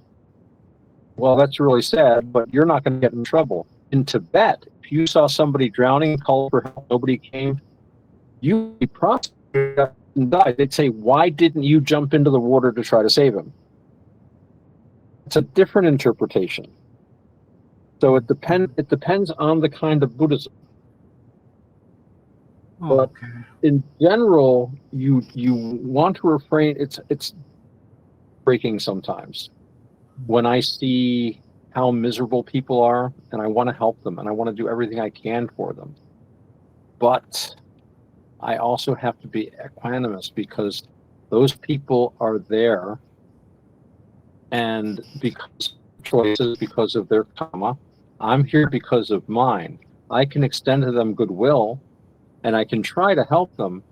well, that's really sad, but you're not going to get in trouble. In Tibet, if you saw somebody drowning, called for help, nobody came, you would be prosecuted and died. They'd say, why didn't you jump into the water to try to save him? It's a different interpretation. So it depends on the kind of Buddhism.
Oh,
But
okay.
in general, you want to refrain. It's breaking sometimes when I see how miserable people are, and I want to help them, and I want to do everything I can for them. But I also have to be equanimous because those people are there, and because of choices, because of their karma, I'm here because of mine. I can extend to them goodwill, and I can try to help them,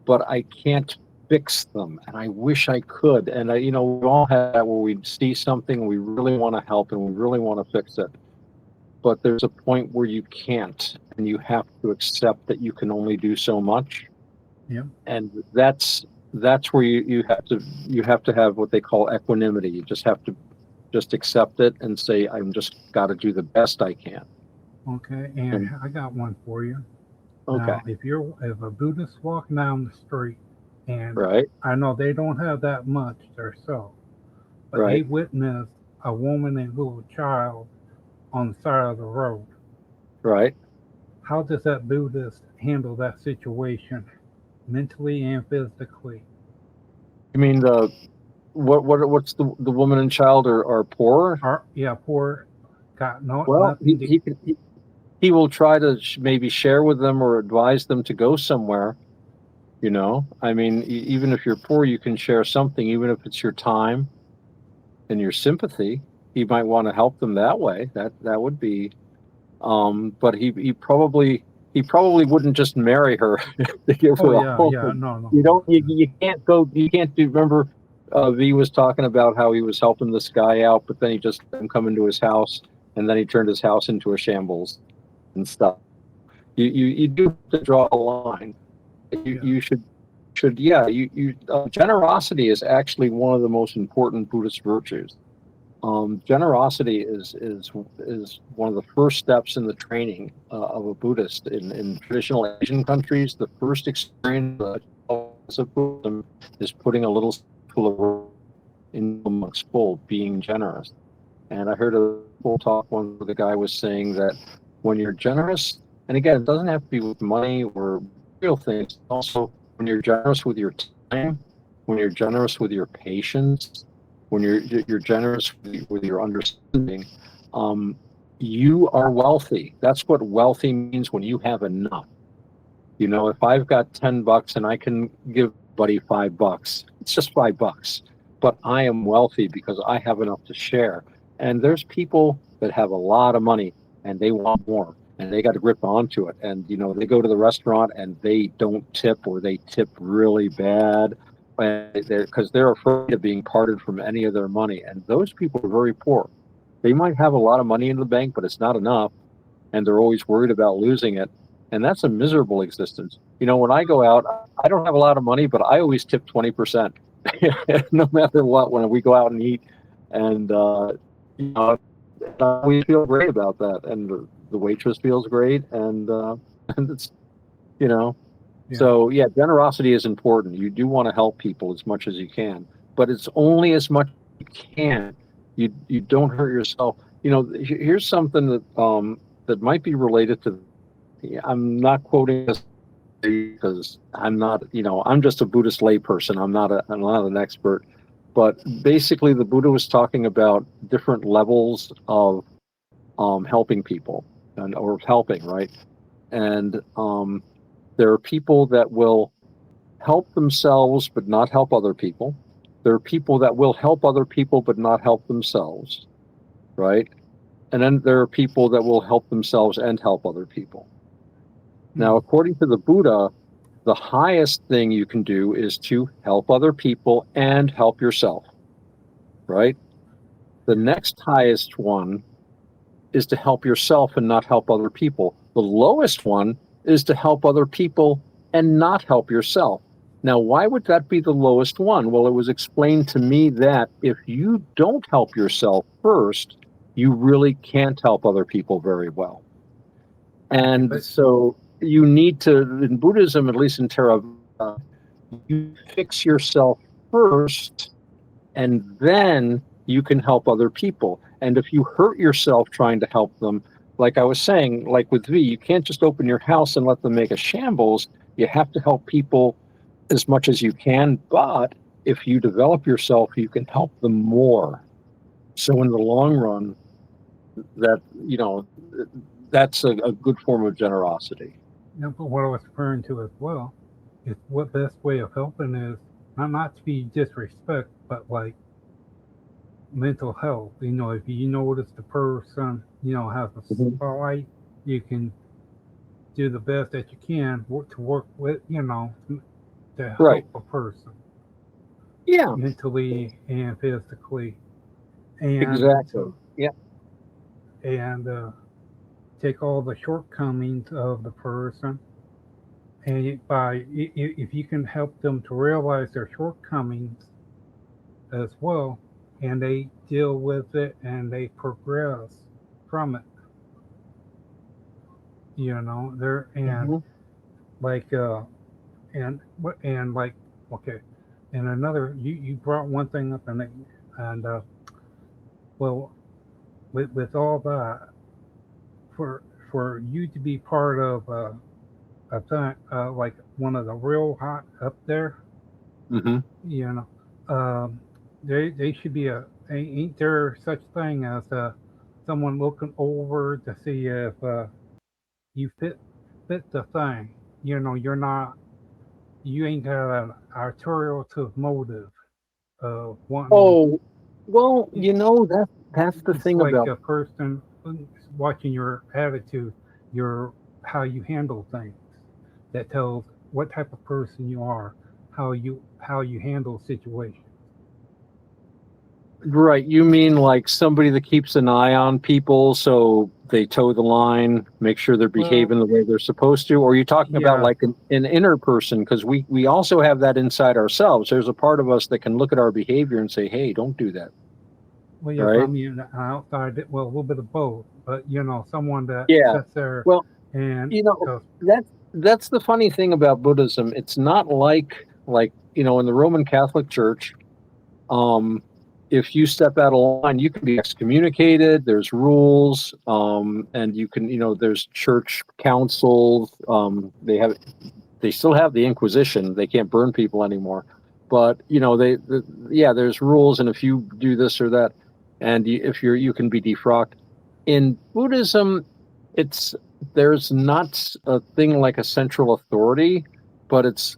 but I can't fix them. And I wish I could. And we all have that where we see something and we really want to help and we really want to fix it. But there's a point where you can't, and you have to accept that you can only do so much.
Yep.
And that's where you have to have what they call equanimity. You just have to just accept it and say, I'm just got to do the best I can.
Okay. And
And
I got one for you.
okay,
Now, if a Buddhist walking down the street, and
right,
I know they don't have that much themselves, but they
right.
witnessed a woman and little child on the side of the road.
Right.
How does that Buddhist handle that situation mentally and physically?
You mean what's the woman and child are poor?
Or, yeah, poor, got
Well,
nothing to.
he will try to maybe share with them or advise them to go somewhere. I mean, even if you're poor, you can share something, even if it's your time and your sympathy. He might want to help them that way. That would be. But he probably wouldn't just marry her to give
Oh
her a
yeah,
home.
yeah, no, no,
You
no.
don't. You can't go. You can't do. Remember, V was talking about how he was helping this guy out, but then he just let him come into his house, and then he turned his house into a shambles and stuff. You do have to draw a line. You
Yeah.
you should yeah. Generosity is actually one of the most important Buddhist virtues. Generosity is one of the first steps in the training of a Buddhist. In traditional Asian countries, the first experience of Buddhism is putting a little full of in a monk's bowl, being generous. And I heard a full talk one where the guy was saying that when you're generous, and again, it doesn't have to be with money or real things. Also, when you're generous with your time, when you're generous with your patience, when you're generous with your understanding, um, you are wealthy. That's what wealthy means when you have enough. You know, if I've got $10 and I can give buddy $5, it's just $5. But I am wealthy because I have enough to share. And there's people that have a lot of money and they want more and they got to grip onto it. And, you know, they go to the restaurant and they don't tip or they tip really bad because they're afraid of being parted from any of their money. And those people are very poor. They might have a lot of money in the bank, but it's not enough and they're always worried about losing it. And that's a miserable existence. You know, when I go out, I don't have a lot of money, but I always tip 20%, no matter what, when we go out and eat. And, you know, I always feel great about that. And the waitress feels great. And, and it's, you know,
Yeah.
so yeah, generosity is important. You do want to help people as much as you can, but it's only as much as you can. You don't hurt yourself. You know, here's something that might be related to. I'm not quoting this because I'm not, you know, I'm just a Buddhist layperson. I'm not an expert, but basically the Buddha was talking about different levels of helping people and or helping, right? And there are people that will help themselves but not help other people. There are people that will help other people but not help themselves, right? And then there are people that will help themselves and help other people. Now, according to the Buddha, the highest thing you can do is to help other people and help yourself, right? The next highest one is to help yourself and not help other people. The lowest one is to help other people and not help yourself. Now, why would that be the lowest one? Well, it was explained to me that if you don't help yourself first, you really can't help other people very well. And
But
so you need to, in Buddhism, at least in Theravada, you fix yourself first and then you can help other people. And if you hurt yourself trying to help them, like I was saying, like with V, you can't just open your house and let them make a shambles. You have to help people as much as you can. But if you develop yourself, you can help them more. So in the long run, that, you know, that's a good form of generosity.
you know, but what I was referring to as well is what best way of helping is not to be disrespect, but like mental health. You know, if you notice the person, you know, has a
Mhm.
spotlight, you can do the best that you can to work with, you know, to
Right.
help a person
Yeah,
mentally and physically, and
exactly.
to
Yeah.
and take all the shortcomings of the person, and if you can help them to realize their shortcomings as well, and they deal with it and they progress from it, you know, they're and
Mhm.
like and like okay, and another you brought one thing up and well with all that for you to be part of a thing like one of the real hot up there,
Mhm.
you know, they should be ain't there such thing as someone looking over to see if you fit the thing, you know, you ain't got an arterial to motive of wanting.
Oh, well, you know, that's the
It's
thing
like
about
a person watching your attitude, your how you handle things. That tells what type of person you are, how you handle situations.
right. You mean like somebody that keeps an eye on people so they toe the line, make sure they're
Well,
behaving the way they're supposed to? Or are you talking about
yeah,
like an inner person? Because we also have that inside ourselves. There's a part of us that can look at our behavior and say, hey, don't do that.
well, yeah, but I
Right.
mean, outside, well, a little bit of both, but you know, someone that
Yeah.
sits there
Well,
and
you know,
goes,
that's the funny thing about Buddhism. It's not like, you know, in the Roman Catholic Church, um, if you step out of line, you can be excommunicated. There's rules, and you can, there's church councils. They still have the Inquisition. They can't burn people anymore, but yeah, there's rules, and if you do this or that, and if you can be defrocked. In Buddhism, it's there's not a thing like a central authority, but it's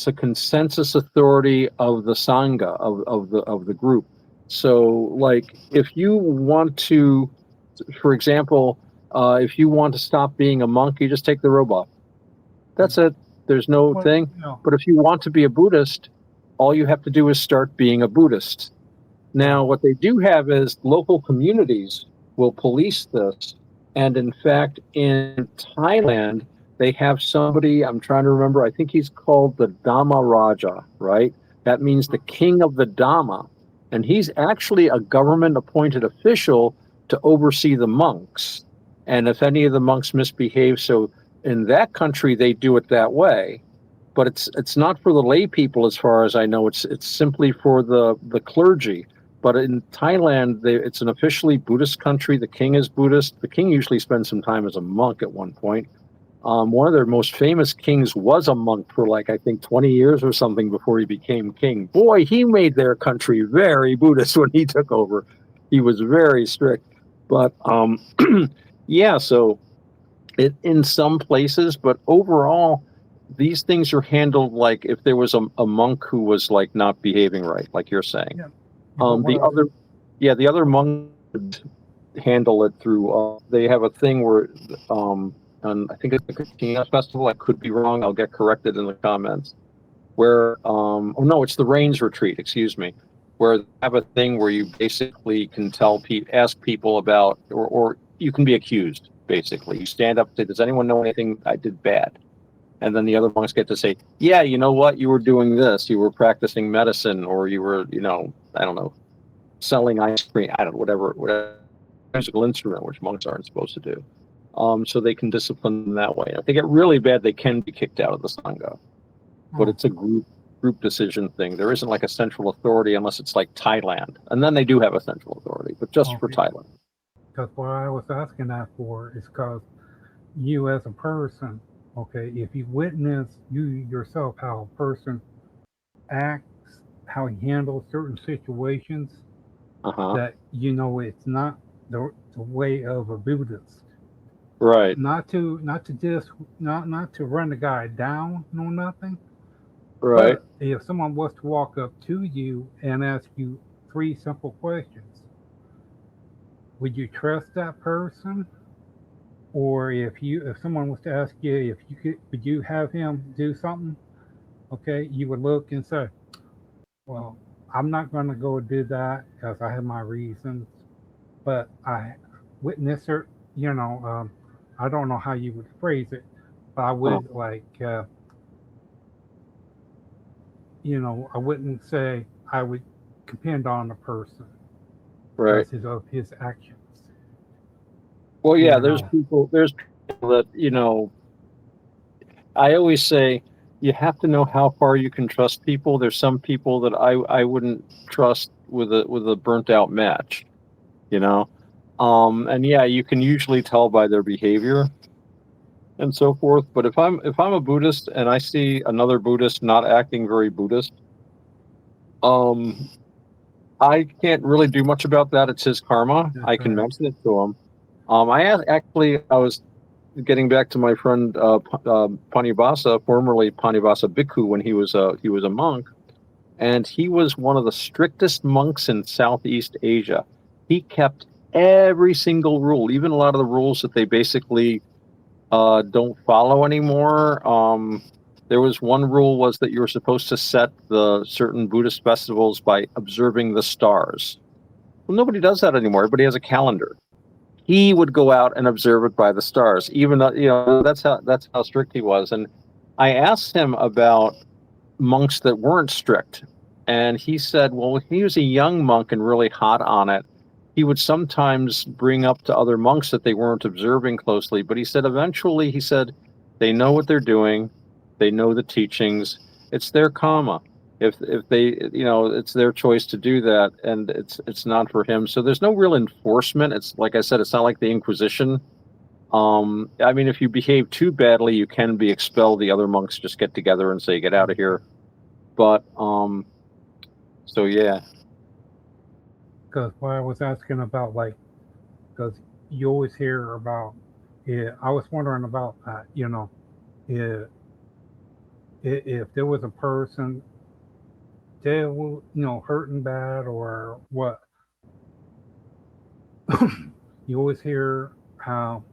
a consensus authority of the sangha of the group. So, like, if you want to, for example, if you want to stop being a monk, you just take the robe off. That's it. There's no
Well,
thing. But if you want to be a Buddhist, all you have to do is start being a Buddhist. Now, what they do have is local communities will police this. And in fact, in Thailand, they have somebody, I'm trying to remember, I think he's called the Dhamma Raja, right? That means the king of the Dhamma. And he's actually a government appointed official to oversee the monks. And if any of the monks misbehave, so in that country, they do it that way. But it's not for the lay people, as far as I know. It's simply for the clergy. But in Thailand, it's an officially Buddhist country. The king is Buddhist. The king usually spends some time as a monk at one point. One of their most famous kings was a monk for I think 20 years or something before he became king. Boy, he made their country very Buddhist when he took over. He was very strict. But yeah, so in some places, but overall, these things are handled like if there was a monk who was not behaving right, like you're saying.
Yeah.
The other monk would handle it through. They have a thing where, and I think it's the Katina Festival. I could be wrong. I'll get corrected in the comments. Where, oh no, it's the Rains Retreat. Excuse me. Where they have a thing where you basically can ask people about, or you can be accused. Basically, you stand up and say, "Does anyone know anything I did bad?" And then the other monks get to say, "Yeah, you know what? You were doing this. You were practicing medicine, or you were, I don't know, selling ice cream. I don't know, whatever musical instrument, which monks aren't supposed to do." So they can discipline them that way. If they get really bad, they can be kicked out of the sangha. But it's a group decision thing. There isn't a central authority unless it's like Thailand, and then they do have a central authority, but just for Thailand.
Because what I was asking that for is because you as a person, okay, if you witness you yourself how a person acts, how he handles certain situations, that it's not the way of a Buddhist.
Right.
Not to run the guy down, no nothing.
Right.
But if someone was to walk up to you and ask you 3 simple questions, would you trust that person? Or if someone was to ask you would you have him do something? Okay, you would look and say, "Well, I'm not going to go do that because I have my reasons." But I witness her, I don't know how you would phrase it, but I would I wouldn't say I would depend on the person,
right,
because of his actions.
Well, yeah, there's people that, I always say you have to know how far you can trust people. There's some people that I wouldn't trust with a burnt out match, and yeah, you can usually tell by their behavior and so forth. But if I'm a Buddhist and I see another Buddhist not acting very Buddhist, I can't really do much about that. It's his karma. I can mention it to him. I was getting back to my friend Panibasa, formerly Panibasa Bhikkhu, when he was a monk, and he was one of the strictest monks in Southeast Asia. He kept every single rule, even a lot of the rules that they basically don't follow anymore. There was one rule was that you were supposed to set the certain Buddhist festivals by observing the stars. Well, nobody does that anymore. Everybody has a calendar. He would go out and observe it by the stars, even though, that's how strict he was. And I asked him about monks that weren't strict, and he said, well, when he was a young monk and really hot on it, he would sometimes bring up to other monks that they weren't observing closely. But he said eventually, they know what they're doing, they know the teachings, it's their karma. If they, it's their choice to do that, and it's not for him. So there's no real enforcement. It's like I said, it's not like the Inquisition. I mean, if you behave too badly, you can be expelled. The other monks just get together and say, "Get out of here." But so yeah.
Because what I was asking about, like, because you always hear about, yeah, I was wondering about that, if, if there was a person that was, hurting bad or what, you always hear how,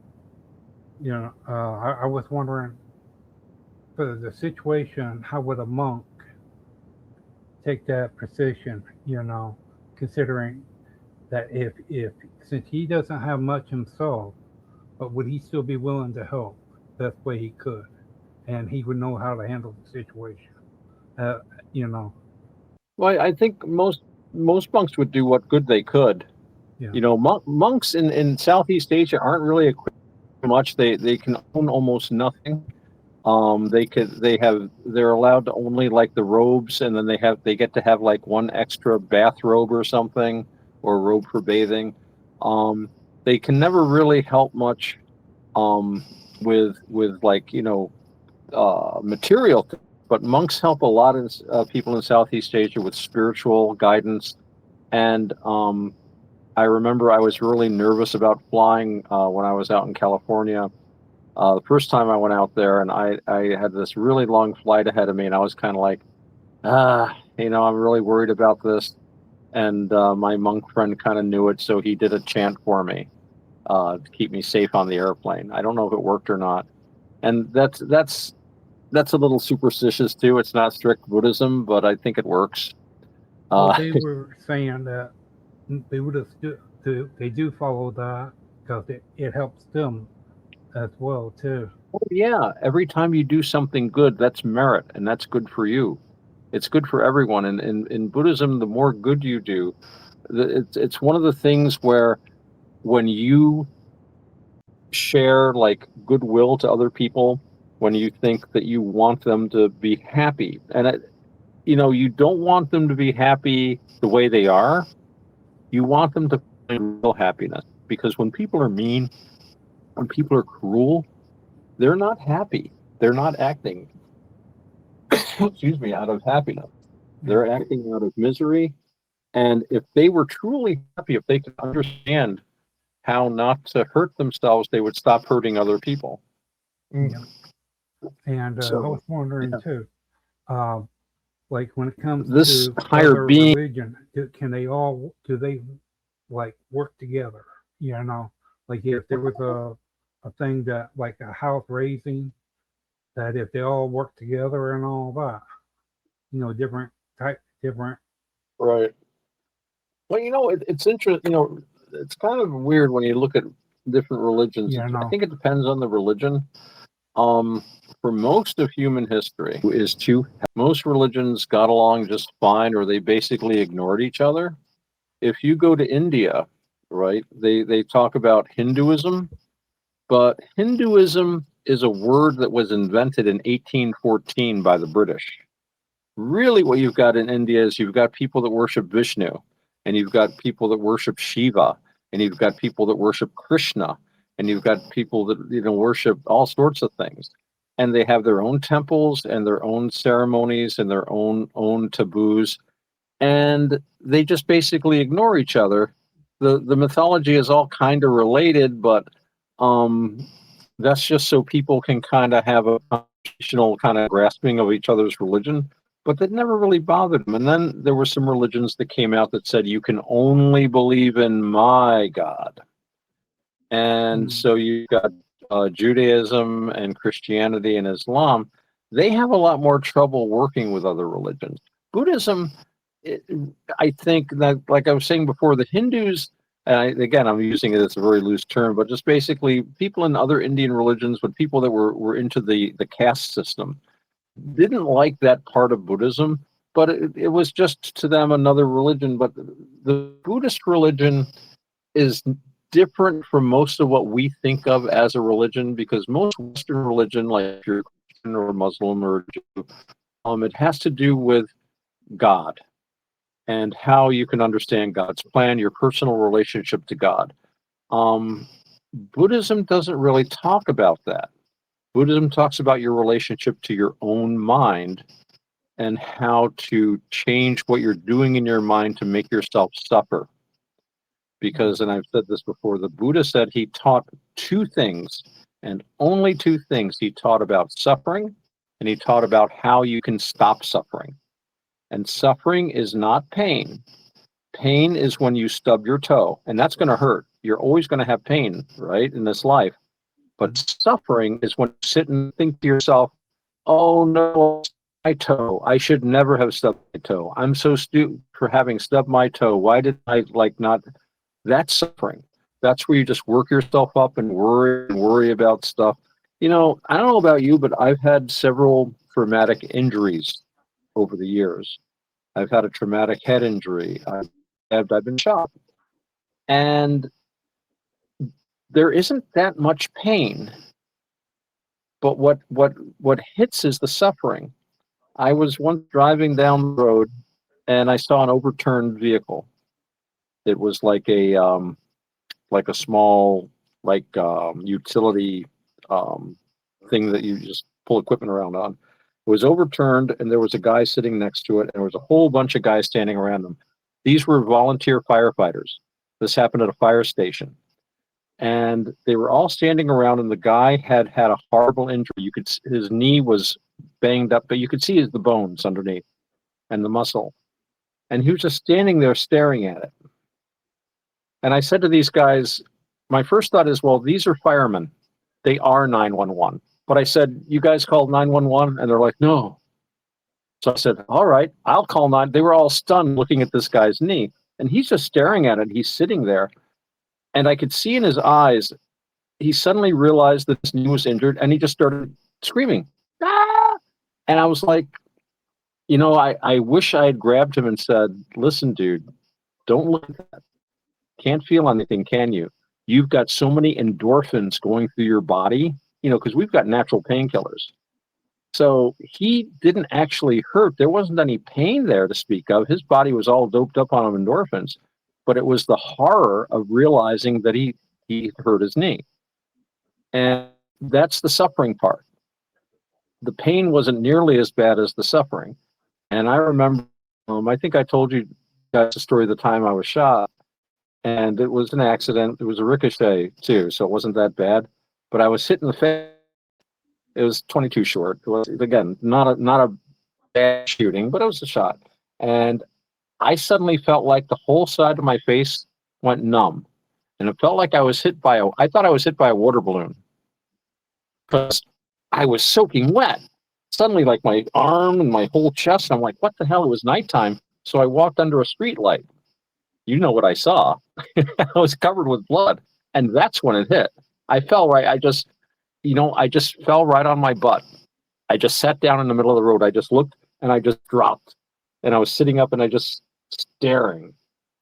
I was wondering for the situation, how would a monk take that position, considering that if since he doesn't have much himself, but would he still be willing to help best way he could, and he would know how to handle the situation, uh, you know,
Well, I think most monks would do what good they could.
yeah,
Monks in Southeast Asia aren't really equipped much. They can own almost nothing. They're allowed to only like the robes, and then they get to have like one extra bathrobe or something, or a robe for bathing. Um, they can never really help much um, with like material things, but monks help a lot of people in Southeast Asia with spiritual guidance. And I remember I was really nervous about flying when I was out in California. The first time I went out there, and I had this really long flight ahead of me, and I was kind of like, I'm really worried about this. And my monk friend kind of knew it, so he did a chant for me to keep me safe on the airplane. I don't know if it worked or not, and that's a little superstitious too. It's not strict Buddhism, but I think it works.
well,
Uh,
they were saying that Buddhists they do follow that because it helps them as well too.
yeah, every time you do something good, that's merit, and that's good for you. It's good for everyone. And in Buddhism, the more good you do, it's one of the things where when you share like goodwill to other people, when you think that you want them to be happy, and you don't want them to be happy the way they are. You want them to find real happiness, because when people are mean, when people are cruel, they're not happy. They're not acting, excuse me, out of happiness.
Yeah,
They're acting out of misery. And if they were truly happy, if they could understand how not to hurt themselves, they would stop hurting other people. Mm.
yeah. And I
So,
was wondering
yeah,
too, uh, like when it comes
this
to
higher
other
being,
religion, can they all do they like work together? Like if there was a thing that like a house raising, that if they all work together and all that, different different.
right? Well, it's interesting. It's kind of weird when you look at different religions. I think it depends on the religion. Um, for most of human history, most religions got along just fine, or they basically ignored each other. If you go to India, right, they talk about Hinduism, but Hinduism is a word that was invented in 1814 by the British. Really, what you've got in India is you've got people that worship Vishnu, and you've got people that worship Shiva, and you've got people that worship Krishna, and you've got people that worship all sorts of things, and they have their own temples and their own ceremonies and their own taboos, and they just basically ignore each other. The mythology is all kind of related, but um, that's just so people can kind of have a conversational kind of grasping of each other's religion. But that never really bothered them. And then there were some religions that came out that said you can only believe in my God. And
Mm,
so you've got Judaism and Christianity and Islam. They have a lot more trouble working with other religions. Buddhism, it, I think that, like I was saying before, the Hindus, again, I'm using it as a very loose term, but just basically people in other Indian religions, but people that were into the caste system, didn't like that part of Buddhism, but it was just to them another religion. But the Buddhist religion is different from most of what we think of as a religion, because most Western religion, like if you're Christian or Muslim or Jew, it has to do with God and how you can understand God's plan, your personal relationship to God. Um, Buddhism doesn't really talk about that. Buddhism talks about your relationship to your own mind and how to change what you're doing in your mind to make yourself suffer. Because, and I've said this before, the Buddha said he taught two things, and only two things. He taught about suffering, and he taught about how you can stop suffering. And suffering is not pain. Pain is when you stub your toe, and that's going to hurt. You're always going to have pain, right, in this life. But
Mhm.
suffering is when you sit and think to yourself, oh no, my toe. I should never have stubbed my toe. I'm so stupid for having stubbed my toe. Why did I like not? That's suffering. That's where you just work yourself up and worry about stuff. I don't know about you, but I've had several traumatic injuries over the years. I've had a traumatic head injury. I've been shot. And there isn't that much pain, but what hits is the suffering. I was once driving down the road and I saw an overturned vehicle. It was like a small utility um, thing that you just pull equipment around on. It was overturned, and there was a guy sitting next to it, and there was a whole bunch of guys standing around him. These were volunteer firefighters. This happened at a fire station, and they were all standing around. And the guy had had a horrible injury. His knee was banged up, but you could see the bones underneath and the muscle. And he was just standing there staring at it. And I said to these guys, my first thought is, well, these are firemen. They are 911. But I said, you guys called 911? And they're like, no. So I said, all right, I'll call 9. They were all stunned looking at this guy's knee. And he's just staring at it. He's sitting there. And I could see in his eyes, he suddenly realized that his knee was injured and he just started screaming. Ah! And I was like, I wish I had grabbed him and said, listen, dude, don't look at that. Can't feel anything, can you? You've got so many endorphins going through your body, because we've got natural painkillers. So he didn't actually hurt. There wasn't any pain there to speak of. His body was all doped up on endorphins, but it was the horror of realizing that he hurt his knee. And that's the suffering part. The pain wasn't nearly as bad as the suffering. And I remember, I think I told you guys the story of the time I was shot. And it was an accident. It was a ricochet too, so it wasn't that bad. But I was hit in the face. It was 22 short. It was, again, not a bad shooting, but it was a shot. And I suddenly felt like the whole side of my face went numb, and it felt like I thought I was hit by a water balloon because I was soaking wet. Suddenly, like my arm and my whole chest, I'm like, what the hell? It was nighttime, so I walked under a street light. You know what I saw. I was covered with blood. And that's when it hit. I fell right. I just fell right on my butt. I just sat down in the middle of the road. I just looked and I just dropped. And I was sitting up and I just staring.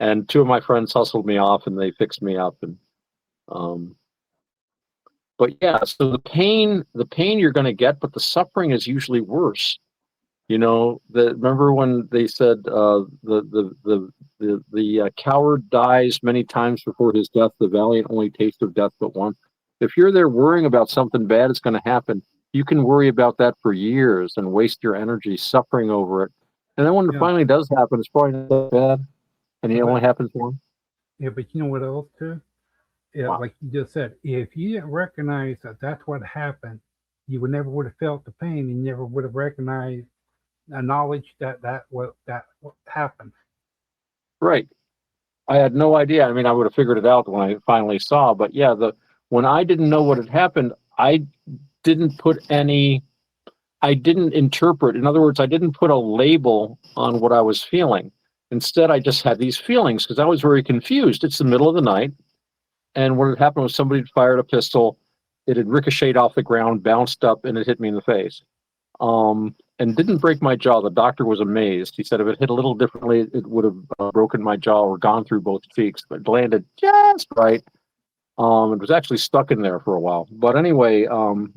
And two of my friends hustled me off and they fixed me up. Um, but yeah, so the pain you're going to get, but the suffering is usually worse. Remember when they said the coward dies many times before his death. The valiant only taste of death but once. If you're there worrying about something bad is going to happen, you can worry about that for years and waste your energy suffering over it. And then when it
Yeah,
finally does happen, it's probably not that bad, and it only
but
happens once.
yeah, but you know what else too? Yeah,
Wow.
like you just said, if you didn't recognize that that's what happened, you would never would have felt the pain, and you never would have recognized the knowledge that what happened.
Right. I had no idea. I mean, I would have figured it out when I finally saw. But yeah, the when I didn't know what had happened, didn't put any I didn't interpret. In other words, I didn't put a label on what I was feeling. Instead, I just had these feelings because I was very confused. It's the middle of the night, and what had happened was somebody had fired a pistol. It had ricocheted off the ground, bounced up, and it hit me in the face. And didn't break my jaw. The doctor was amazed. He said if it hit a little differently, it would have broken my jaw or gone through both cheeks, but it landed just right. It was actually stuck in there for a while. But anyway,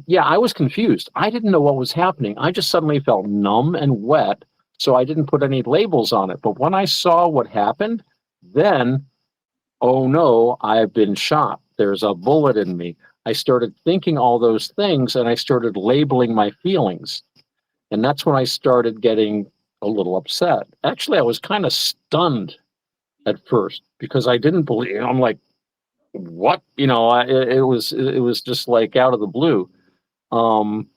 yeah, I was confused. I didn't know what was happening. I just suddenly felt numb and wet, So I didn't put any labels on it. But when I saw what happened, then, oh no, I've been shot. There's a bullet in me. I started thinking all those things and I started labeling my feelings. And that's when I started getting a little upset. Actually, I was kind of stunned at first because I didn't believe. I'm like, what? It was just like out of the blue. Um,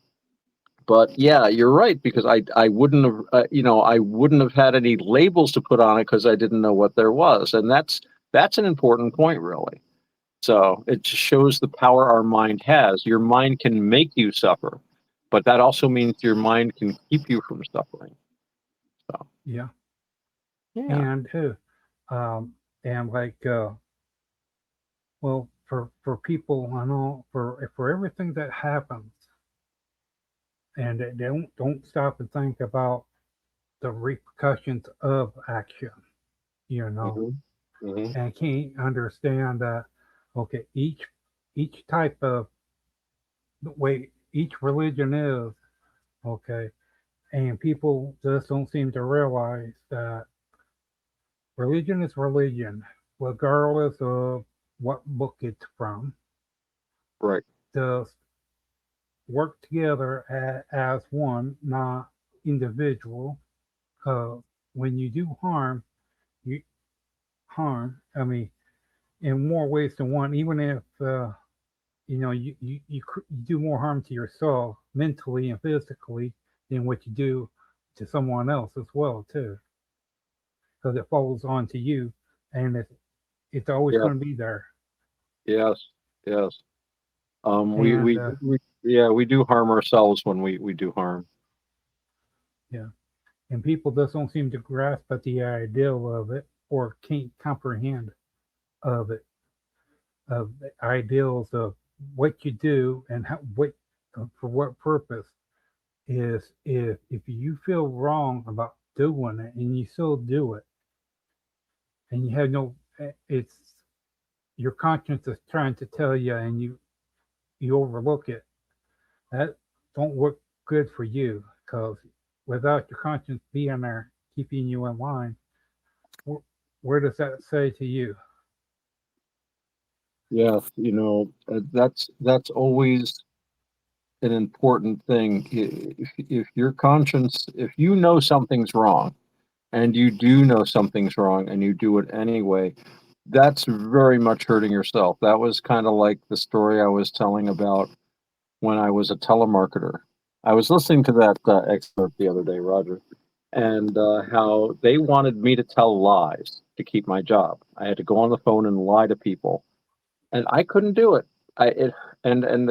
but yeah, you're right because I wouldn't have I wouldn't have had any labels to put on it because I didn't know what there was, and that's an important point, really. So it just shows the power our mind has. Your mind can make you suffer, but that also means your mind can keep you from suffering. So
Yeah.
yeah.
And um, and like well, for people, I know for everything that happens, and they don't stop and think about the repercussions of action, you know,
Hmm. Hmm.
and can't understand that. Okay, each type of way each religion is okay, and people just don't seem to realize that religion is religion, regardless of what book it's from.
Right.
Just work together as one, not individual. Because when you do harm, you harm. I mean, in more ways than one. Even if you do more harm to yourself mentally and physically than what you do to someone else as well too, because it falls onto you, and it's always
Yeah.
going to be there.
Yes. Yes. We,
And
we we yeah, we do harm ourselves when we do harm.
yeah, and people just don't seem to grasp at the ideal of it or can't comprehend of it, of the ideals of what you do and how what for what purpose is if you feel wrong about doing it and you still do it and you have no it's your conscience is trying to tell you and you overlook it, that don't work good for you because without your conscience being there keeping you in line, where, where does that say to you?
Yeah, that's always an important thing. If your conscience, if you know something's wrong, and you do know something's wrong, and you do it anyway, that's very much hurting yourself. That was kind of like the story I was telling about when I was a telemarketer. I was listening to that excerpt the other day, Roger, and how they wanted me to tell lies to keep my job. I had to go on the phone and lie to people, and I couldn't do it. I it and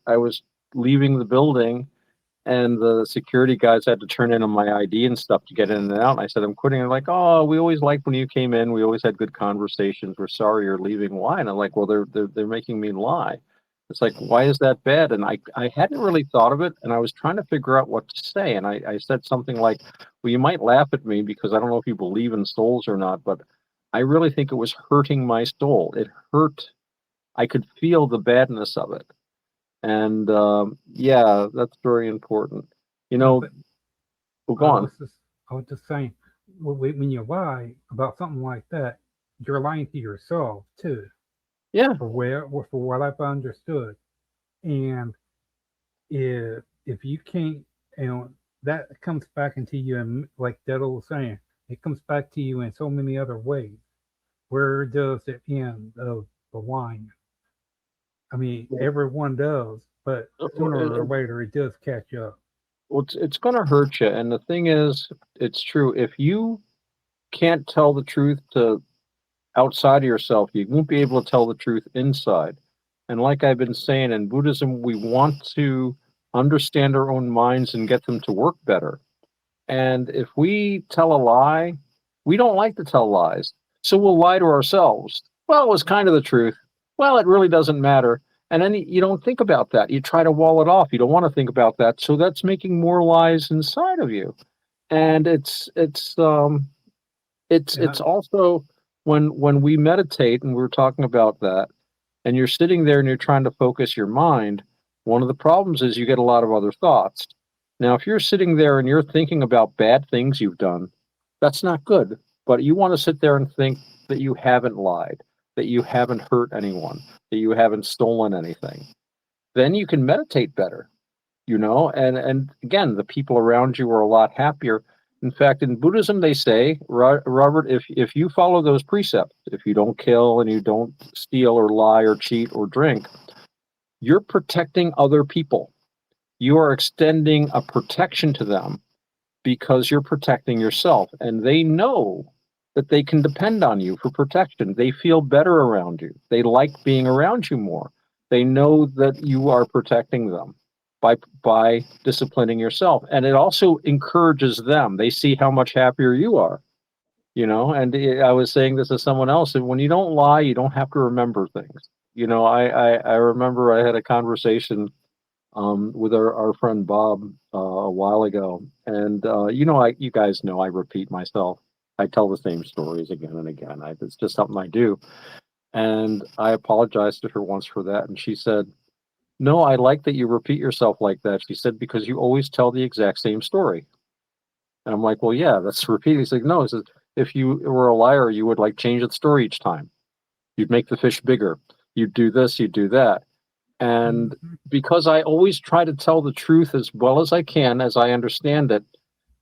I was leaving the building, and the security guys had to turn in on my ID and stuff to get in and out. And I said, I'm quitting. They're like, oh, we always liked when you came in. We always had good conversations. We're sorry you're leaving. Why? And I'm like, well, they're making me lie. It's like, why is that bad? And I hadn't really thought of it, and I was trying to figure out what to say. And I said something like, well, you might laugh at me because I don't know if you believe in souls or not, but I really think it was hurting my soul. It hurt. I could feel the badness of it. And yeah, that's very important. You
Yeah,
know,
but
well, go
I
on.
was just I was just saying when you lie about something like that, you're lying to yourself too,
Yeah,
for what I've understood. And if you can't, you know, that comes back into you, and like that old saying, it comes back to you in so many other ways. Where does it end of the line? I mean,
well,
everyone does, but sooner or later it does catch up.
it's going to hurt you. And the thing is, it's true. If you can't tell the truth to outside of yourself, you won't be able to tell the truth inside. And like I've been saying, in Buddhism, we want to understand our own minds and get them to work better. And if we tell a lie, we don't like to tell lies. So we'll lie to ourselves. Well, it was kind of the truth. Well, it really doesn't matter. And then you don't think about that. You try to wall it off. You don't want to think about that. So that's making more lies inside of you. And
Yeah,
it's also when we meditate, and we are talking about that, and you're sitting there and you're trying to focus your mind, one of the problems is you get a lot of other thoughts. Now, if you're sitting there and you're thinking about bad things you've done, that's not good. But you want to sit there and think that you haven't lied, that you haven't hurt anyone, that you haven't stolen anything. Then you can meditate better, and again, the people around you are a lot happier. In fact, in Buddhism, they say, Robert, if you follow those precepts, if you don't kill and you don't steal or lie or cheat or drink, you're protecting other people. You are extending a protection to them because you're protecting yourself. And they know that they can depend on you for protection. They feel better around you. They like being around you more. They know that you are protecting them by disciplining yourself. And it also encourages them. They see how much happier you are. And I was saying this to someone else, and when you don't lie, you don't have to remember things. I remember I had a conversation with our friend Bob a while ago, and you guys know I repeat myself. I tell the same stories again and again. It's just something I do, and I apologized to her once for that, and she said, "No, I like that you repeat yourself like that." She said, "Because you always tell the exact same story." And I'm like, "Well, yeah, that's repeating." He's like, "No," he says, "If you were a liar, you would like change the story each time. You'd make the fish bigger. You'd do this. You'd do that." And
Mhm.
because I always try to tell the truth as well as I can, as I understand it,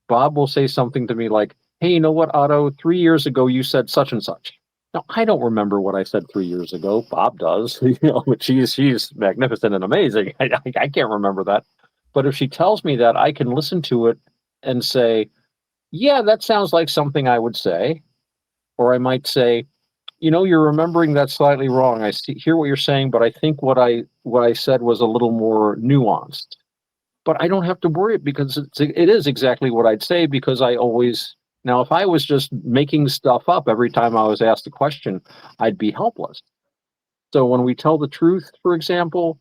Bob will say something to me like, "Hey, you know what, Otto? 3 years ago, you said such and such." Now, I don't remember what I said 3 years ago. Bob does, but she's magnificent and amazing. I can't remember that. But if she tells me that, I can listen to it and say, yeah, that sounds like something I would say. Or I might say, you're remembering that slightly wrong. Hear what you're saying, but I think what I said was a little more nuanced. But I don't have to worry because it is exactly what I'd say because I always now if I was just making stuff up every time I was asked a question, I'd be helpless. So when we tell the truth, for example,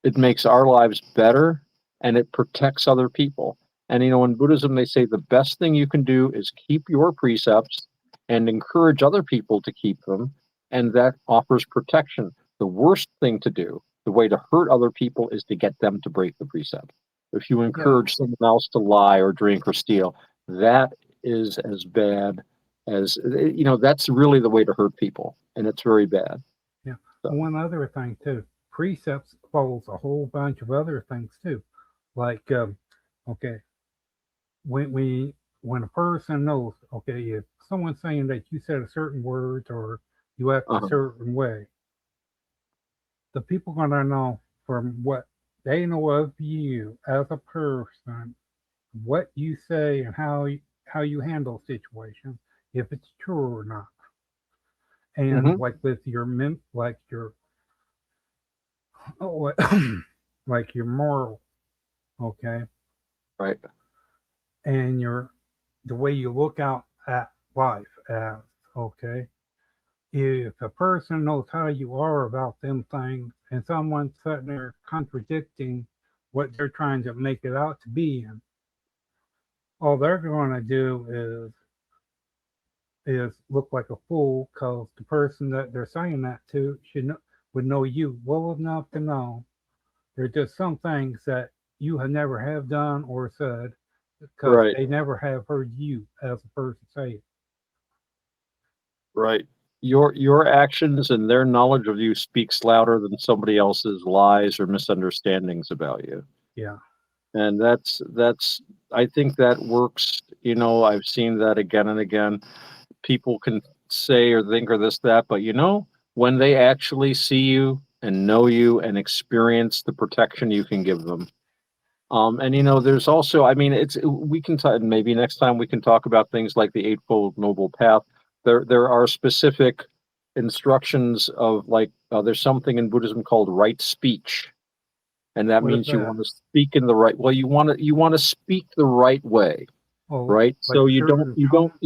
it makes our lives better and it protects other people. And in Buddhism, they say the best thing you can do is keep your precepts and encourage other people to keep them. And that offers protection. The worst thing to do, the way to hurt other people, is to get them to break the precept. If you
Yeah,
encourage someone else to lie or drink or steal, that is as bad that's really the way to hurt people. And it's very bad.
yeah.
So,
One other thing too, precepts follows a whole bunch of other things too. Like, okay, when when a person knows, okay, if someone's saying that you said a certain words or you act a
uh-huh.
certain way, the people gonna know from what they know of you as a person, what you say and how you handle situations, if it's true or not. And
Hmm.
like with your like your oh, like your moral, okay,
Right.
and your the way you look out at life as okay. If a person knows how you are about them things, and someone's sitting there contradicting what they're trying to make it out to be, and all they're going to do is look like a fool because the person that they're saying that to would know you well enough to know there's just some things that you have never have done or said because
Right.
they never have heard you as a person say it.
Right. Your actions and their knowledge of you speaks louder than somebody else's lies or misunderstandings about you.
Yeah.
And that's I think that works. I've seen that again and again. People can say or think or this, that, but when they actually see you and know you and experience the protection you can give them. And there's also, I mean, we can talk, maybe next time we can talk about things like the Eightfold Noble Path. There are specific instructions of like there's something in Buddhism called right speech, and that
What is
means you
that?
want to speak in the right. Well, you want to speak the right way,
Oh,
right?
like
So you don't
certain
you don't
tone?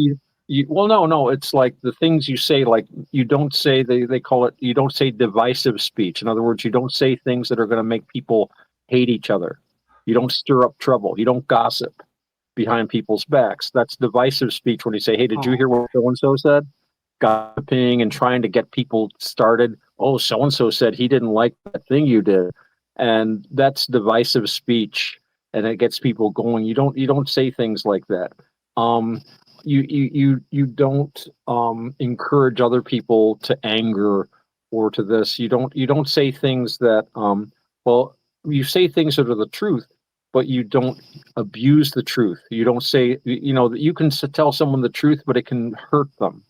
you well no, it's like the things you say, like you don't say, they call it, you don't say divisive speech. In other words, you don't say things that are going to make people hate each other. You don't stir up trouble. You don't gossip behind people's backs. That's divisive speech. When you say, hey, did you
Oh,
hear what so and so said? Gossiping and trying to get people started. Oh, so and so said he didn't like that thing you did. And that's divisive speech. and it gets people going. You don't say things like that. Um, you don't encourage other people to anger or to this. You don't say things that well, you say things that are the truth, but you don't abuse the truth. You don't say, that you can tell someone the truth, but it can hurt them,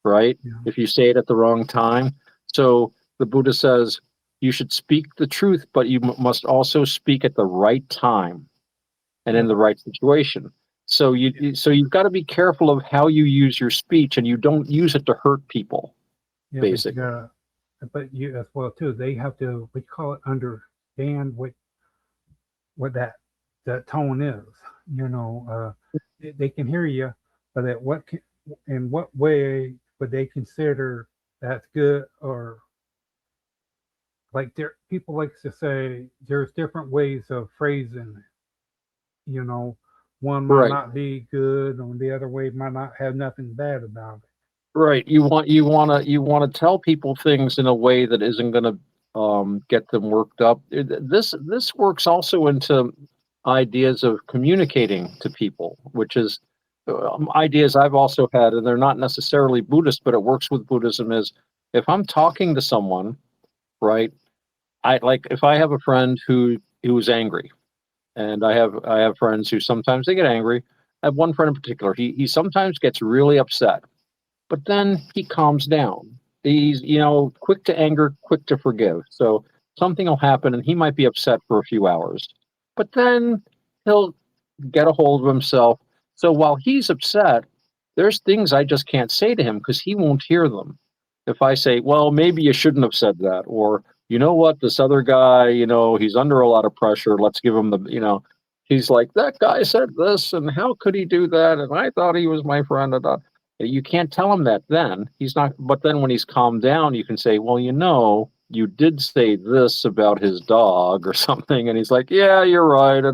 right?
Yeah.
If you say it at the wrong time. So the Buddha says you should speak the truth, but you must also speak at the right time and in
Yep.
the right situation. So
Yeah.
you've got to be careful of how you use your speech, and you don't use it to hurt people,
Yeah. But you
basically.
gotta, but you as well too. They have to, we call it, understand what that tone is. You know, they can hear you, but in what way would they consider that's good? Or like there, people like to say there's different ways of phrasing it. You know, one might
Right.
not be good, and the other way might not have nothing bad about it.
Right. You want to tell people things in a way that isn't going to get them worked up. This works also into ideas of communicating to people, which is ideas I've also had, and they're not necessarily Buddhist, but it works with Buddhism. Is if I'm talking to someone, right? I like if I have a friend who's angry, and I have friends who sometimes they get angry. I have one friend in particular. He sometimes gets really upset, but then he calms down. He's, quick to anger, quick to forgive. So something will happen and he might be upset for a few hours, but then he'll get a hold of himself. So while he's upset, there's things I just can't say to him because he won't hear them. If I say, well, maybe you shouldn't have said that, or you know what, this other guy, he's under a lot of pressure. Let's give him he's like, that guy said this, and how could he do that? And I thought he was my friend. You can't tell him that then. He's not, but then when he's calmed down, you can say, well, you did say this about his dog or something. And he's like, yeah, you're right.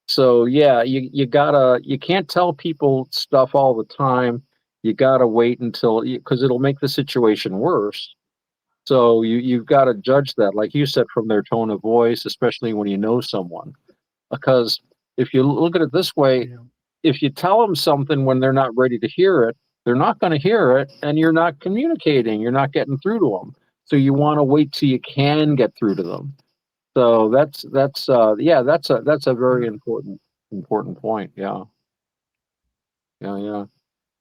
So yeah, you can't tell people stuff all the time. You gotta wait until because it'll make the situation worse. So you've got to judge that, like you said, from their tone of voice, especially when you know someone. Because if you look at it this way,
Yeah.
if you tell them something when they're not ready to hear it, they're not going to hear it, and you're not communicating. You're not getting through to them. So you want to wait till you can get through to them. So that's a very
Yeah.
important point. Yeah, yeah, yeah.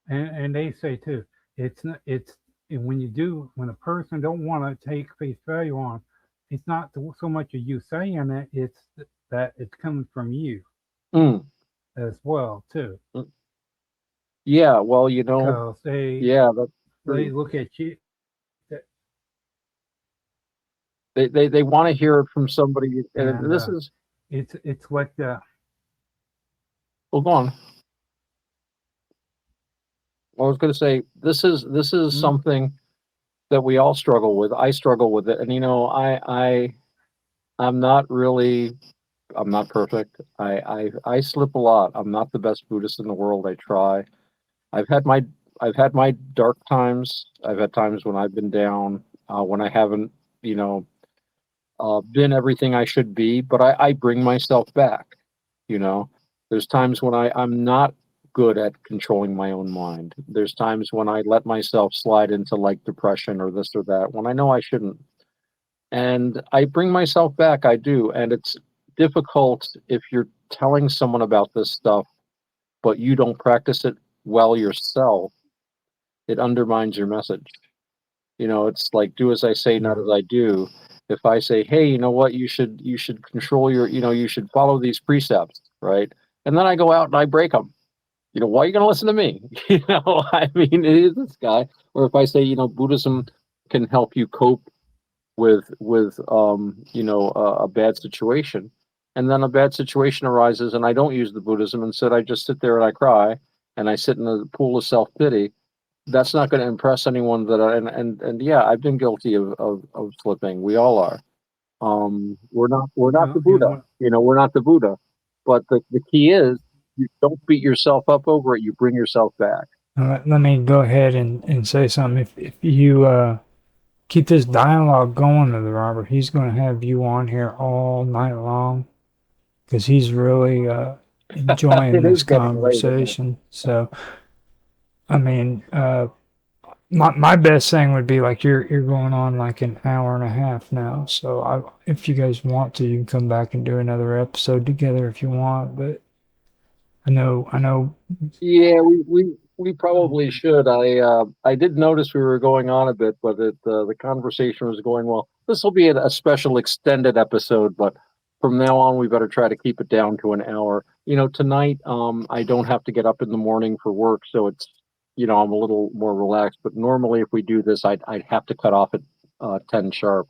And they say too, it's not, it's and when a person don't want to take face value on, it's not so much of you saying it, it's that it's coming from you
Mm,
as well too,
mm. Yeah. Well,
because
yeah, that's
they
true.
look at you
They want to hear it from somebody, and
and
this is.
it's like the
Well, go on. I was going to say this is
mm,
something that we all struggle with. I struggle with it, and I'm not really. I'm not perfect. I slip a lot. I'm not the best Buddhist in the world. I try. I've had my I've had my dark times. I've had times when I've been down, when I haven't, you know, been everything I should be. But I bring myself back. You know, there's times when I'm not good at controlling my own mind. There's times when I let myself slide into like depression or this or that when I know I shouldn't. And I bring myself back. I do, and it's difficult if you're telling someone about this stuff, but you don't practice it well yourself. It undermines your message. It's like do as I say, not
yeah.
as I do. If I say, hey, you know what, you should control you should follow these precepts, right? And then I go out and I break them. Why are you going to listen to me? I mean, it is this guy. Or if I say, Buddhism can help you cope with a bad situation, and then a bad situation arises, and I don't use the Buddhism. Instead, I just sit there and I cry, and I sit in a pool of self pity. That's not going to impress anyone that and yeah, I've been guilty of slipping. We all are. We're not the
And
Buddha. We're not the Buddha. But the key is you don't beat yourself up over it. You bring yourself back.
Let me go ahead and say something. If you keep this dialogue going with Robert, he's going to have you on here all night long. because he's really enjoying
It is
this
getting late, isn't it?
conversation. So, I mean, my best thing would be like you're going on like an hour and a half now. So, if you guys want to, you can come back and do another episode together if you want. But I know.
Yeah, we probably should. I did notice we were going on a bit, but the conversation was going well. This will be a special extended episode, but from now on, we better try to keep it down to an hour. Tonight, I don't have to get up in the morning for work, so it's, I'm a little more relaxed. But normally, if we do this, I'd have to cut off at 10 sharp.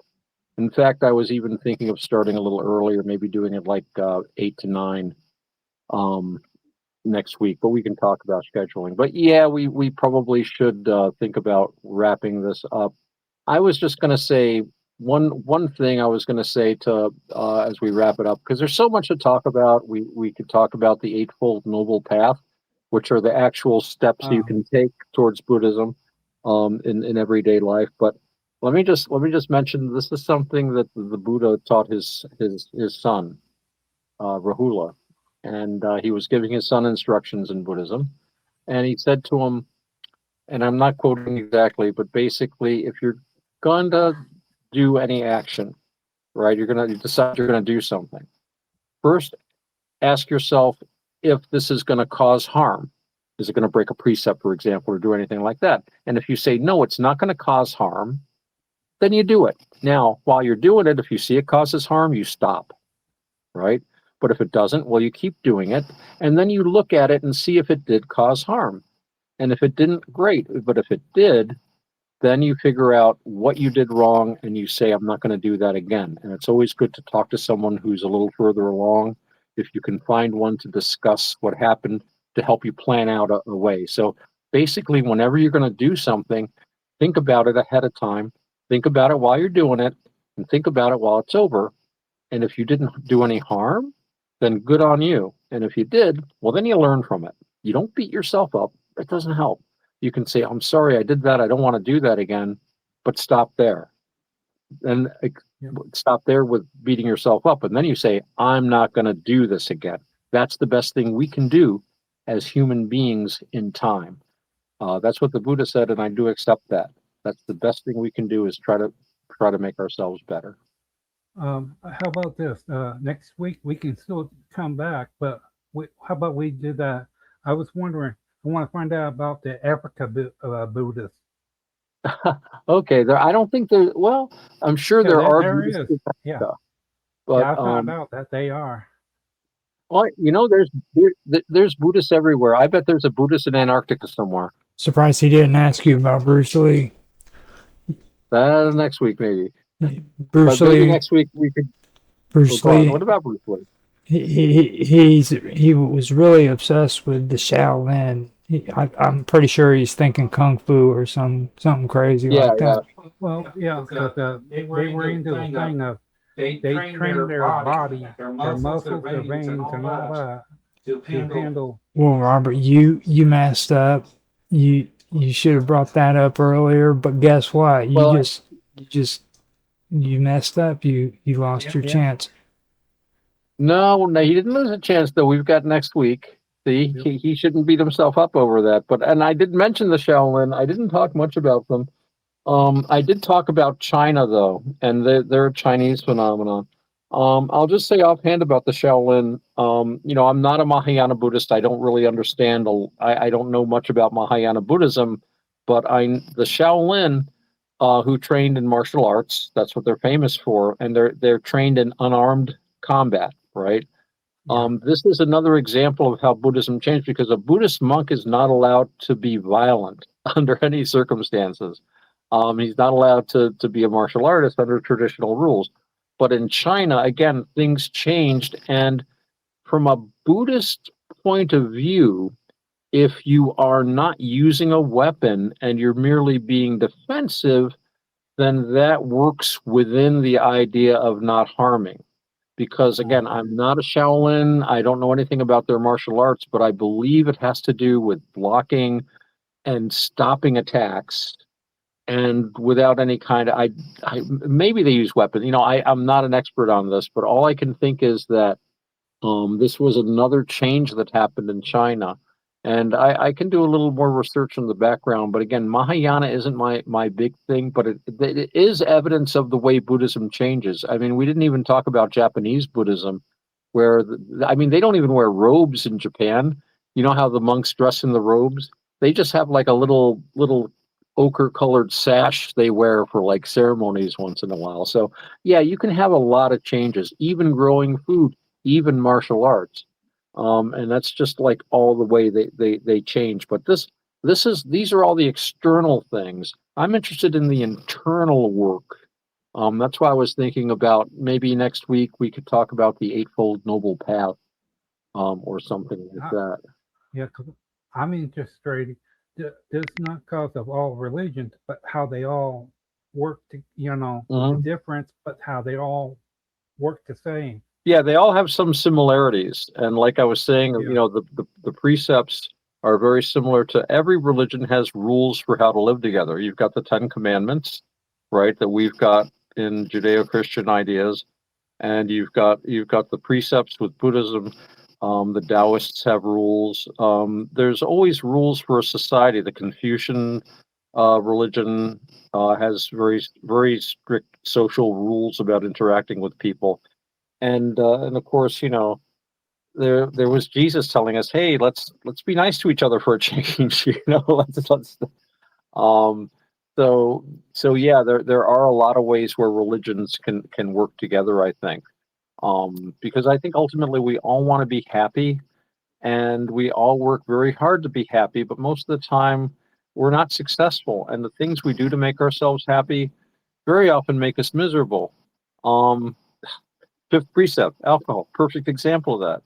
In fact, I was even thinking of starting a little earlier, maybe doing it like 8 to 9. Um, Next week, but we can talk about scheduling. But yeah, we probably should think about wrapping this up. I was just going to say one thing I was going to say to as we wrap it up, because there's so much to talk about. We could talk about the Eightfold Noble Path, which are the actual steps you can take towards Buddhism in everyday life. But let me just mention this is something that the Buddha taught his son Rahula, and he was giving his son instructions in Buddhism, and he said to him, and I'm not quoting exactly, but basically, if you're going to do any action, right, you're going to decide you're going to do something. First, ask yourself if this is going to cause harm. Is it going to break a precept, for example, or do anything like that? And if you say no, it's not going to cause harm, then you do it. Now, while you're doing it, if you see it causes harm, you stop, right? But if it doesn't, well, you keep doing it. And then you look at it and see if it did cause harm. And if it didn't, great. But if it did, then you figure out what you did wrong and you say, I'm not going to do that again. And it's always good to talk to someone who's a little further along. If you can find one to discuss what happened to help you plan out a way. So basically, whenever you're going to do something, think about it ahead of time. Think about it while you're doing it and think about it while it's over. And if you didn't do any harm, then good on you. And if you did, well, then you learn from it. You don't beat yourself up. It doesn't help. You can say, I'm sorry I did that. I don't want to do that again, but stop there. And stop there with beating yourself up. And then you say, I'm not going to do this again. That's the best thing we can do as human beings in time. That's what the Buddha said, and I do accept that. That's the best thing we can do is try to make ourselves better.
How about this? Next week we can still come back, but how about we do that? I was wondering. I want to find out about the Africa Buddhists.
Okay, there. I don't think there. Well, I'm sure
Yeah,
there are
there
Buddhist
is. Yeah,
stuff,
yeah.
but
I found out that they are.
well, there's Buddhists everywhere. I bet there's a Buddhist in Antarctica somewhere.
Surprised he didn't ask you about Bruce Lee.
Next week maybe,
Bruce
but maybe
Lee.
next week we could. Oh,
Bruce
go on.
Lee.
What about Bruce Lee?
He was really obsessed with the Shaolin. I'm pretty sure he's thinking kung fu or something crazy
Yeah,
like
yeah.
that.
Well, yeah, but they were into the thing of they trained their body, their muscles, their veins, and all that to handle.
Well, Robert, you messed up. You should have brought that up earlier. But guess what?
Well,
You messed up. You lost your
Yeah.
chance.
no, he didn't lose a chance though. We've got next week. See,
Yep.
he shouldn't beat himself up over that. And I did mention the Shaolin. I didn't talk much about them. I did talk about China though, and they're a Chinese phenomenon. I'll just say offhand about the Shaolin. I'm not a Mahayana Buddhist. I don't really understand. I don't know much about Mahayana Buddhism, but the Shaolin, who trained in martial arts. That's what they're famous for, and they're trained in unarmed combat, right?
Yeah.
This is another example of how Buddhism changed because a Buddhist monk is not allowed to be violent under any circumstances. He's not allowed to be a martial artist under traditional rules. But in China, again, things changed. And from a Buddhist point of view, if you are not using a weapon and you're merely being defensive, then that works within the idea of not harming. Because again, I'm not a Shaolin. I don't know anything about their martial arts, but I believe it has to do with blocking and stopping attacks and without any kind of I maybe they use weapons. I'm not an expert on this, but all I can think is that This was another change that happened in China. And I can do a little more research in the background, but again, Mahayana isn't my big thing, but it is evidence of the way Buddhism changes. I mean, we didn't even talk about Japanese Buddhism, where I mean, they don't even wear robes in Japan. You know how the monks dress in the robes? They just have like a little ochre colored sash they wear for like ceremonies once in a while. So yeah, you can have a lot of changes, even growing food, even martial arts. And that's just like all the way they change. But these are all the external things. I'm interested in the internal work. That's why I was thinking about maybe next week we could talk about the Eightfold Noble Path, or something like
I,
that.
yeah, 'cause I'm interested. This not cause of all religions, but how they all work. The
Mhm.
difference, but how they all work the same.
Yeah, they all have some similarities, and like I was saying,
Yeah.
the precepts are very similar to every religion has rules for how to live together. You've got the Ten Commandments, right, that we've got in Judeo-Christian ideas, and you've got the precepts with Buddhism. The Taoists have rules. There's always rules for a society. The Confucian religion has very strict social rules about interacting with people, and of course, there was Jesus telling us, hey, let's be nice to each other for a change. Let's um so so yeah, there are a lot of ways where religions can work together, I think. Because I think ultimately we all want to be happy, and we all work very hard to be happy, but most of the time we're not successful, and the things we do to make ourselves happy very often make us miserable. um Fifth precept, alcohol, perfect example of that.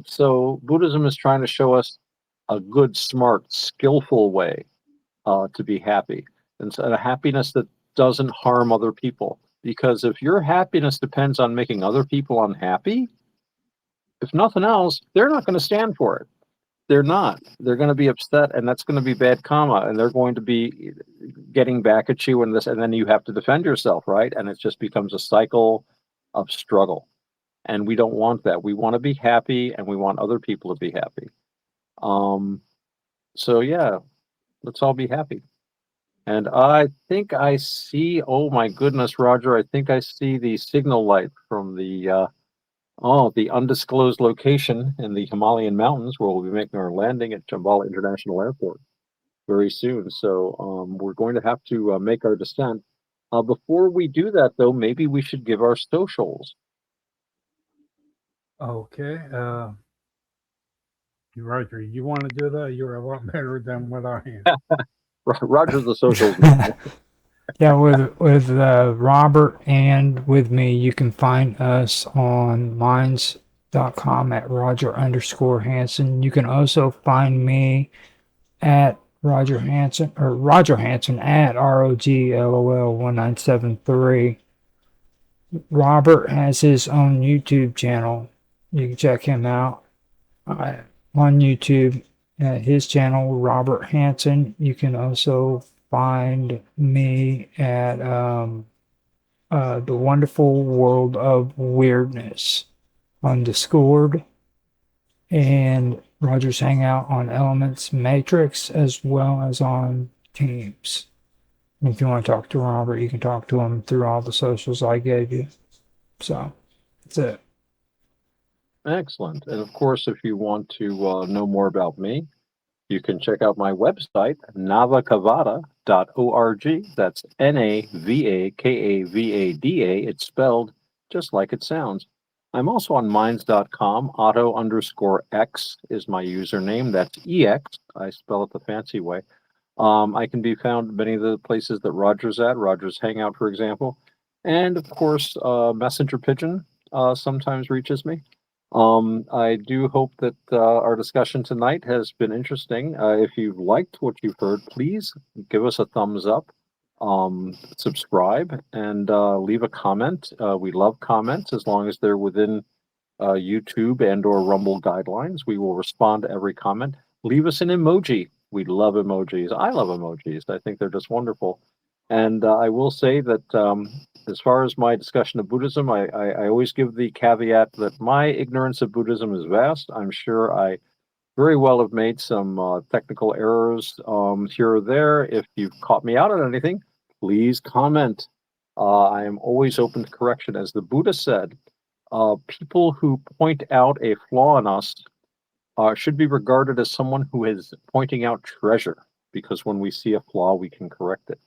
So Buddhism is trying to show us a good, smart, skillful way to be happy, and so a happiness that doesn't harm other people. Because if your happiness depends on making other people unhappy, if nothing else, they're not going to stand for it. They're not. They're going to be upset, and that's going to be bad karma, and they're going to be getting back at you, and then you have to defend yourself, right? And it just becomes a cycle of struggle. And we don't want that. We want to be happy, and we want other people to be happy. Um, so yeah, let's all be happy. And I think I see. Oh my goodness, Roger! I think I see the signal light from the undisclosed location in the Himalayan mountains where we'll be making our landing at Chambala International Airport very soon. So we're going to have to make our descent. Before we do that, though, maybe we should give our socials.
Okay. Roger, you want to do that? You're a lot better than what I am.
Roger, the socials.
Yeah, with Robert and with me, you can find us on minds.com at Roger_Hanson. You can also find me at Roger Hanson or Roger Hanson at ROGLOL1973. Robert has his own YouTube channel. You can check him out on YouTube at his channel, Robert Hanson. You can also find me at The Wonderful World of Weirdness on Discord, and Roger's Hangout on Elements Matrix, as well as on Teams. If you want to talk to Robert, you can talk to him through all the socials I gave you. So, that's it.
Excellent. And of course, if you want to know more about me, you can check out my website, navakavada.org. That's Navakavada. It's spelled just like it sounds. I'm also on minds.com. Otto_X is my username. That's EX. I spell it the fancy way. I can be found in many of the places that Roger's at, Roger's Hangout, for example. And of course, Messenger Pigeon sometimes reaches me. I do hope that our discussion tonight has been interesting. If you've liked what you've heard, please give us a thumbs up, subscribe, and leave a comment. We love comments as long as they're within YouTube and/or Rumble guidelines. We will respond to every comment. Leave us an emoji. We love emojis. I love emojis. I think they're just wonderful. And I will say that as far as my discussion of Buddhism, I always give the caveat that my ignorance of Buddhism is vast. I'm sure I very well have made some technical errors here or there. If you've caught me out on anything, please comment. I am always open to correction. As the Buddha said, people who point out a flaw in us should be regarded as someone who is pointing out treasure, because when we see a flaw, we can correct it.